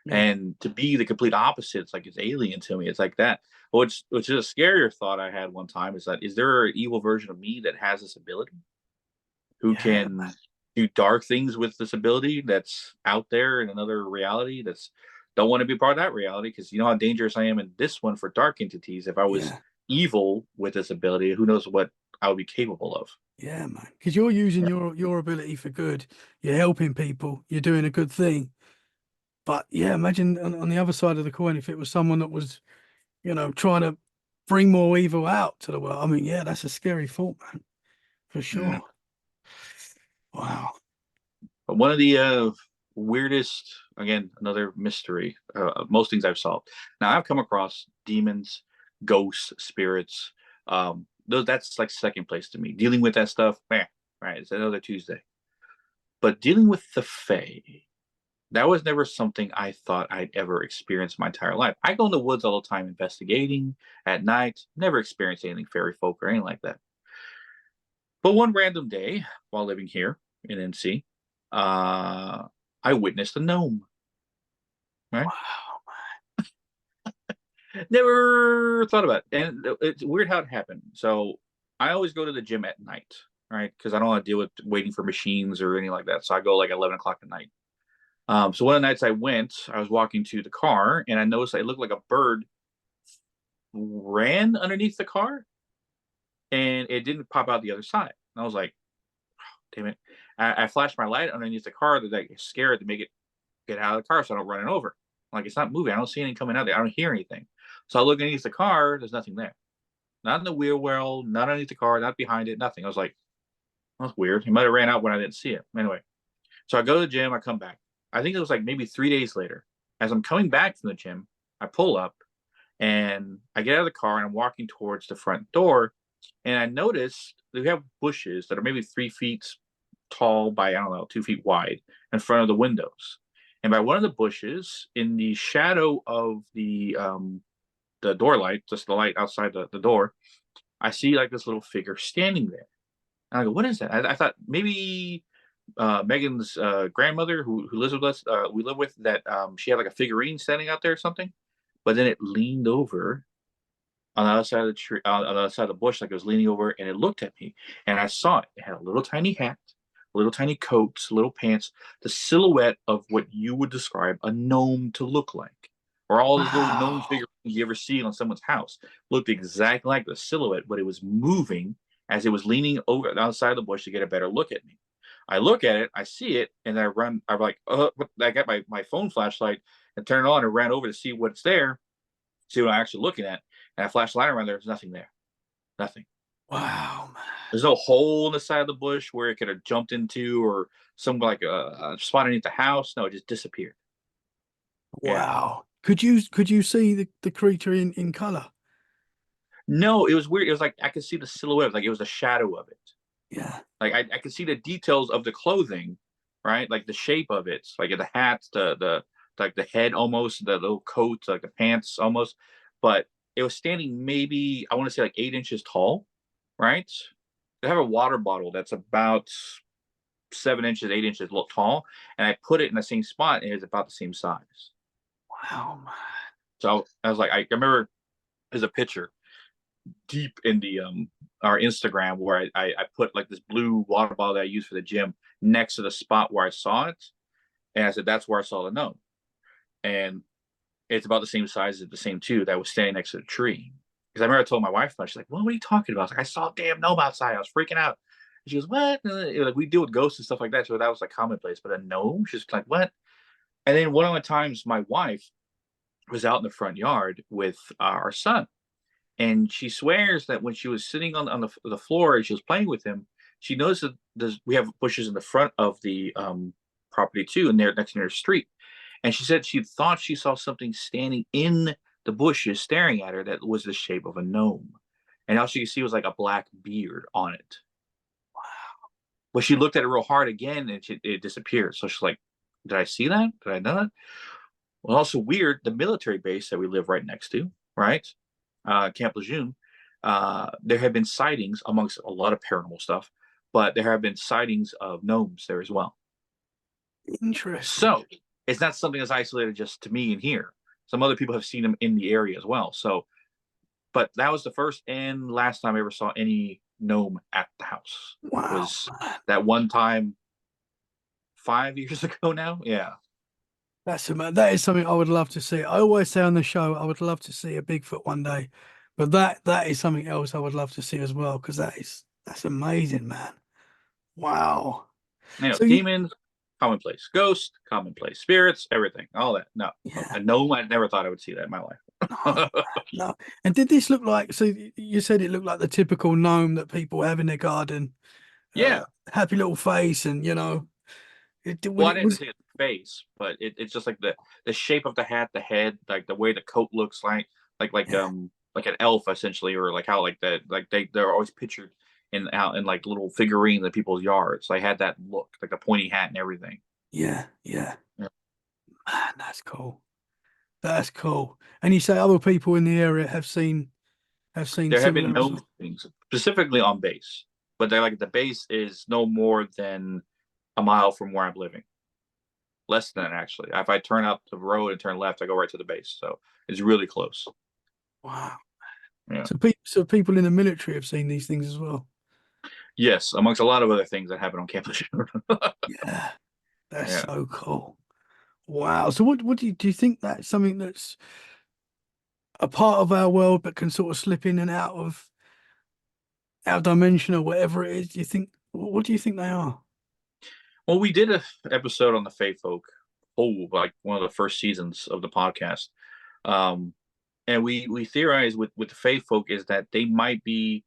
Yeah, And to be the complete opposite, it's like it's alien to me. It's like that. Which is a scarier thought I had one time, is that is there an evil version of me that has this ability, who yeah, can man. do dark things with this ability, that's out there in another reality, that's don't want to be part of that reality, because you know how dangerous I am in this one for dark entities. If I was Yeah, evil with this ability, who knows what I would be capable of. yeah, man. Because you're using Yeah. your ability for good. You're helping people. You're doing a good thing. But yeah, imagine on the other side of the coin if it was someone that was, trying to bring more evil out to the world. I mean, yeah, that's a scary thought, man, for Yeah. sure. Wow. But one of the weirdest, again, another mystery, most things I've solved. Now I've come across demons, ghosts, spirits. That's like second place to me. Dealing with that stuff, man, right? It's another Tuesday. But dealing with the Fae, that was never something I thought I'd ever experience my entire life. I go in the woods all the time investigating at night, never experienced anything fairy folk or anything like that. But one random day, while living here in NC, I witnessed a gnome. Right? Wow. Never thought about it, and it's weird how it happened. So I always go to the gym at night, right? Because I don't want to deal with waiting for machines or anything like that. So I go like 11 o'clock at night. So one of the nights I went, I was walking to the car, and I noticed it looked like a bird ran underneath the car, and it didn't pop out the other side. And I was like, damn it. I flashed my light underneath the car to like scare it, to make it get out of the car so I don't run it over. Like it's not moving. I don't see anything coming out there. I don't hear anything. So I look underneath the car. There's nothing there. Not in the wheel well, not underneath the car, not behind it, nothing. I was like, that's weird. He might have ran out when I didn't see it. Anyway, so I go to the gym. I come back. I think it was like maybe 3 days later. As I'm coming back from the gym, I pull up and I get out of the car and I'm walking towards the front door. And I noticed we have bushes that are maybe 3 feet tall by, I don't know, 2 feet wide in front of the windows. And by one of the bushes, in the shadow of the door light, just the light outside the door, I see like this little figure standing there. And I go, what is that? I thought maybe Megan's grandmother, who lives with us, we live with, that she had like a figurine standing out there or something. But then it leaned over on the other side of the tree, on the other side of the bush, like it was leaning over, and it looked at me, and I saw it. It had a little tiny hat, little tiny coats, little pants, the silhouette of what you would describe a gnome to look like, or all those little gnome Wow. figurines you ever see on someone's house. Looked exactly like the silhouette, but it was moving as it was leaning over the outside of the bush to get a better look at me. I look at it, I see it, and I run. I'm like, I got my phone flashlight and turn it on and ran over to see what's there, see what I'm actually looking at. And I flashed the light around there. There's nothing there. Nothing. Wow, man. There's no hole in the side of the bush where it could have jumped into, or some like a spot underneath the house. No, it just disappeared. Yeah. Wow. Could you see the creature in color? No, it was weird. It was like I could see the silhouette, like it was a shadow of it. Yeah. Like I could see the details of the clothing, right? Like the shape of it, like the hats, the like the head almost, the little coat, like the pants almost. But it was standing maybe, I want to say like 8 inches tall, right? They have a water bottle that's about 7 inches, 8 inches tall, and I put it in the same spot, and it was about the same size. Wow, man. So I was like, I remember there's a picture deep in the our Instagram where I put like this blue water bottle that I use for the gym next to the spot where I saw it, and I said that's where I saw the gnome, and it's about the same size as the same two that was standing next to the tree. Because I remember I told my wife, she's like, "What are you talking about?" I was like, "I saw a damn gnome outside. I was freaking out." And she goes, "What?" Like we deal with ghosts and stuff like that, so that was like commonplace. But a gnome, she's like, "What?" And then one of the times, my wife was out in the front yard with our son, and she swears that when she was sitting on the floor and she was playing with him, she noticed that we have bushes in the front of the property too, and they're next to the street. And she said she thought she saw something standing in the bushes staring at her that was the shape of a gnome. And all she could see was like a black beard on it. But she looked at it real hard again and it disappeared. So she's like, did I see that? Did I know that? Well, also weird, the military base that we live right next to, right? Camp Lejeune, there have been sightings amongst a lot of paranormal stuff, but there have been sightings of gnomes there as well. Interesting. So it's not something that's isolated just to me and here. Some other people have seen them in the area as well. So, but that was the first and last time I ever saw any gnome at the house. Wow, Was man. that one time 5 years ago now? Yeah. That is something I would love to see. I always say on the show, I would love to see a Bigfoot one day, but that is something else I would love to see as well because that's amazing, man. Wow. You know, So you, demons, commonplace. Ghost, commonplace. Spirits, everything. All that. No. yeah, A gnome, I never thought I would see that in my no, life. no. And did this look like? So you said it looked like the typical gnome that people have in their garden, uh, Yeah. happy little face, and Well, would I it didn't was see his face, but it's just like the shape of the hat, the head, like the way the coat looks yeah, like an elf essentially, or like how like that like they're always pictured in out in like little figurines in people's yards. So I had that look, like the pointy hat and everything. yeah, yeah. Yeah. Man, that's cool. That's cool. And you say other people in the area have seen There have been similar as gnome well. things specifically on base, but they're like the base is no more than a mile from where I'm living. Less than that, actually. If I turn out the road and turn left, I go right to the base. So it's really close. Wow. Yeah. So people in the military have seen these things as well. Yes, amongst a lot of other things that happen on campus. Yeah, that's Yeah. so cool. Wow. So what do you think that's something that's a part of our world but can sort of slip in and out of our dimension or whatever it is? Do you think what do you think they are? Well, we did a episode on the Fae folk. Oh, like one of the first seasons of the podcast. Um, and we theorize with the Fae folk is that they might be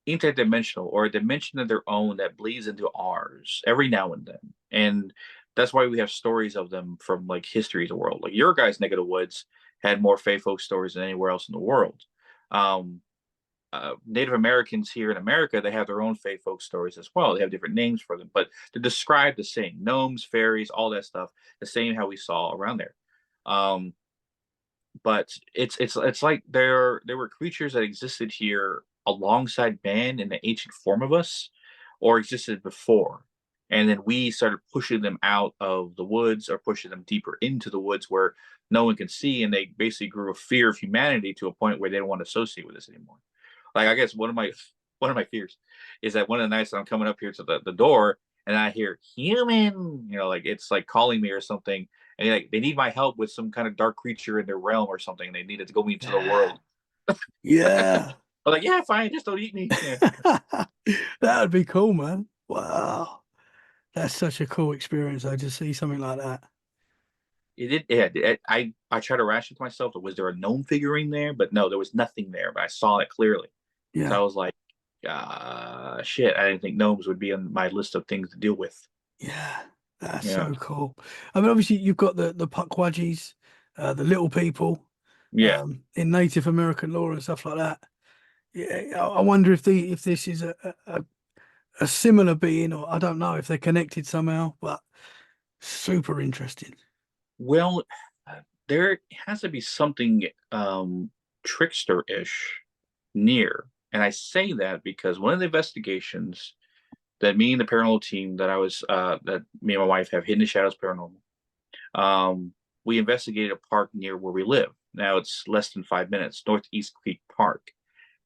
interdimensional or a dimension of their own that bleeds into ours every now and then. And that's why we have stories of them from like history of the world. Like your guys' neck of the woods had more Fae folk stories than anywhere else in the world. Um, Native Americans here in America, they have their own Fae folk stories as well. They have different names for them, but they're described the same: gnomes, fairies, all that stuff, the same how we saw around there. Um, but it's like there were creatures that existed here alongside man in the ancient form of us, or existed before, and then we started pushing them out of the woods or pushing them deeper into the woods where no one can see, and they basically grew a fear of humanity to a point where they don't want to associate with us anymore. Like I guess one of my fears is that one of the nights that I'm coming up here to the door and I hear human, like it's like calling me or something, and they need my help with some kind of dark creature in their realm or something. They needed to go me into the Yeah. world. Yeah. I'm like, yeah, fine, just don't eat me. Yeah. That would be cool, man. Wow. That's such a cool experience, though, to see something like that. It did. Yeah, I try to ration to myself. Was there a gnome figurine there? But no, there was nothing there. But I saw it clearly. So I Yeah. was like, shit. I didn't think gnomes would be on my list of things to deal with. Yeah. That's Yeah. so cool. I mean, obviously, you've got the Puckwudgies, the little people, Yeah. in Native American lore and stuff like that. Yeah. I wonder if this is a similar being, or I don't know if they're connected somehow, but super interesting. Well, there has to be something. trickster-ish near. And I say that because one of the investigations that me and the paranormal team that me and my wife have, Hidden Shadows Paranormal, we investigated a park near where we live. Now it's less than 5 minutes, Northeast Creek Park.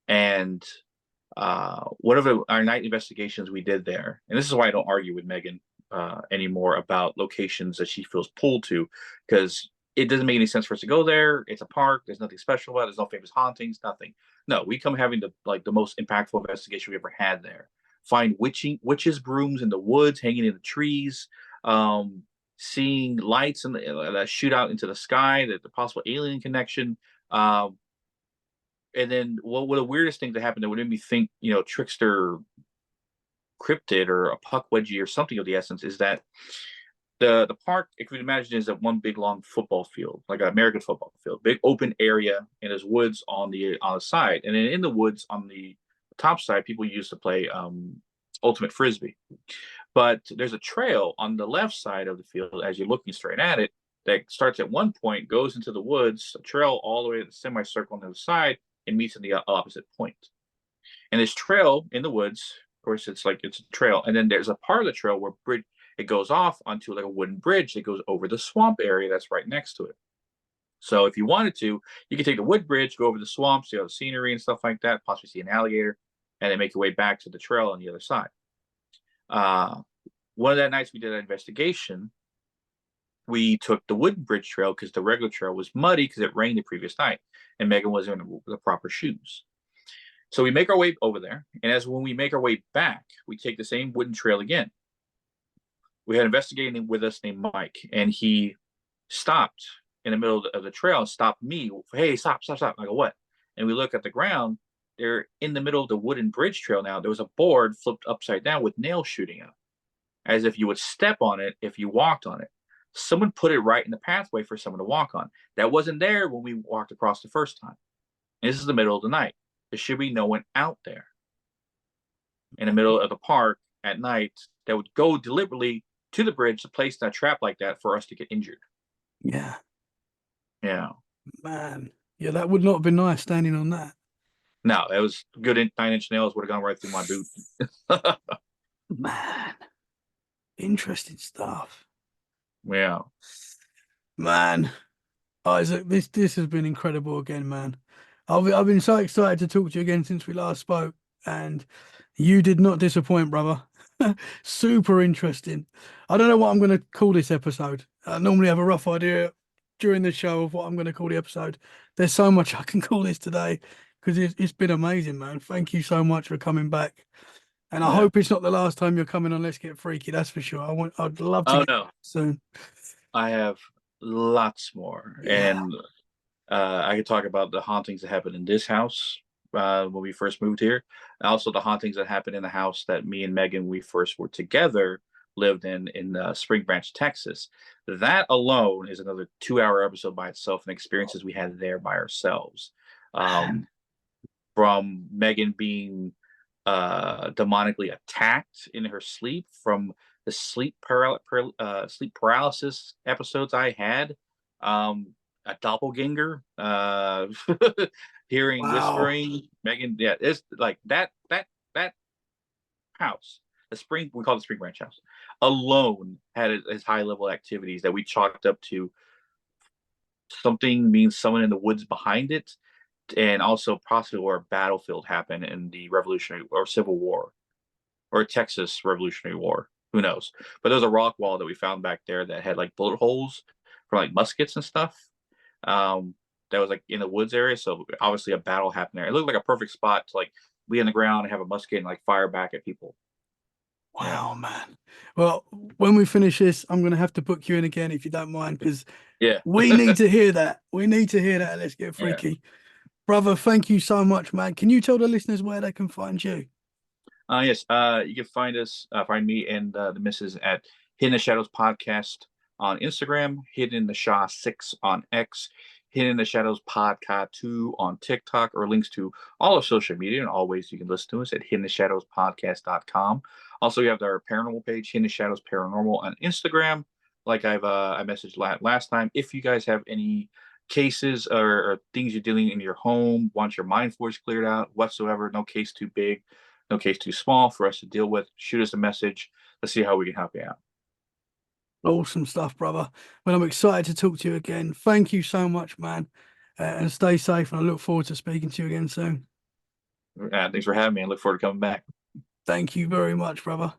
And one of our night investigations we did there, and this is why I don't argue with Megan anymore about locations that she feels pulled to, because it doesn't make any sense for us to go there. It's a park. There's nothing special about it. There's no famous hauntings, nothing. No, we come having the most impactful investigation we ever had there. Find witches' brooms in the woods, hanging in the trees, seeing lights that shoot out into the sky, the possible alien connection. And then what the weirdest thing that happened that would make me think, trickster cryptid or a puck wedgie or something of the essence, is that the park, if you imagine, is that one big long football field, like an American football field, big open area, and there's woods on the side, and then in the woods on the top side, people used to play ultimate frisbee. But there's a trail on the left side of the field as you're looking straight at it that starts at one point, goes into the woods, a trail all the way to the semicircle on the other side, and meets in the opposite point. And this trail in the woods, of course, it's a trail, and then there's a part of the trail where it goes off onto like a wooden bridge that goes over the swamp area that's right next to it. So if you wanted to, you could take the wood bridge, go over the swamp, see all the scenery and stuff like that, possibly see an alligator, and then make your way back to the trail on the other side. One of that nights we did an investigation, we took the wooden bridge trail because the regular trail was muddy because it rained the previous night, and Megan wasn't in the proper shoes. So we make our way over there, and when we make our way back, we take the same wooden trail again. We had investigating with us named Mike, and he stopped in the middle of the trail and stopped me. Hey, stop. I go, what? And we look at the ground. They're in the middle of the wooden bridge trail now. There was a board flipped upside down with nails shooting out, as if you would step on it if you walked on it. Someone put it right in the pathway for someone to walk on. That wasn't there when we walked across the first time. And this is the middle of the night. There should be no one out there in the middle of the park at night that would go deliberately to the bridge to place that trap like that for us to get injured. Yeah. Yeah. Man. Yeah, that would not have been nice standing on that. No, it was good 9-inch nails, would have gone right through my boot. Man. Interesting stuff. Yeah. Man. Isaac, this has been incredible again, man. I've been so excited to talk to you again since we last spoke, and you did not disappoint, brother. Super interesting. I don't know what I'm going to call this episode. I normally have a rough idea during the show of what I'm going to call the episode. There's so much I can call this today because it's been amazing, man. Thank you so much for coming back. And I hope it's not the last time you're coming on Let's Get Freaky. That's for sure. I'd love to get soon. I have lots more. Yeah. And I could talk about the hauntings that happened in this house when we first moved here. And also the hauntings that happened in the house that me and Megan, we first were together, lived in Spring Branch, Texas. That alone is another 2-hour episode by itself, and experiences we had there by ourselves. From Megan being demonically attacked in her sleep, from the sleep paralysis episodes I had, a doppelganger, hearing whispering. Megan, yeah, it's like that house, we call it the Spring Branch house, alone had its high level activities that we chalked up to something means someone in the woods behind it, and also possibly where a battlefield happened in the Revolutionary or Civil War or Texas Revolutionary War. Who knows? But there's a rock wall that we found back there that had like bullet holes for like muskets and stuff. That was like in the woods area. So obviously a battle happened there. It looked like a perfect spot to like be on the ground and have a musket and like fire back at people. Wow, man. Well, when we finish this, I'm going to have to book you in again if you don't mind, because we need to hear that. We need to hear that. Let's Get Freaky. Brother, thank you so much, man. Can you tell the listeners where they can find you? Yes. You can find me and the missus at Hidden in the Shadows Podcast on Instagram, Hidden in the Shaw 6 on X, Hidden in the Shadows Podcast 2 on TikTok, or links to all of social media and all ways you can listen to us at hiddentheshadowspodcast.com. Also, we have our paranormal page, Hidden in the Shadows Paranormal on Instagram. Like I messaged last time, if you guys have any cases or things you're dealing in your home, want your mind force cleared out whatsoever, no case too big, no case too small for us to deal with, shoot us a message. Let's see how we can help you out. Awesome stuff, brother. Well, I'm excited to talk to you again. Thank you so much, man. And stay safe. And I look forward to speaking to you again soon. Thanks for having me. I look forward to coming back. Thank you very much, brother.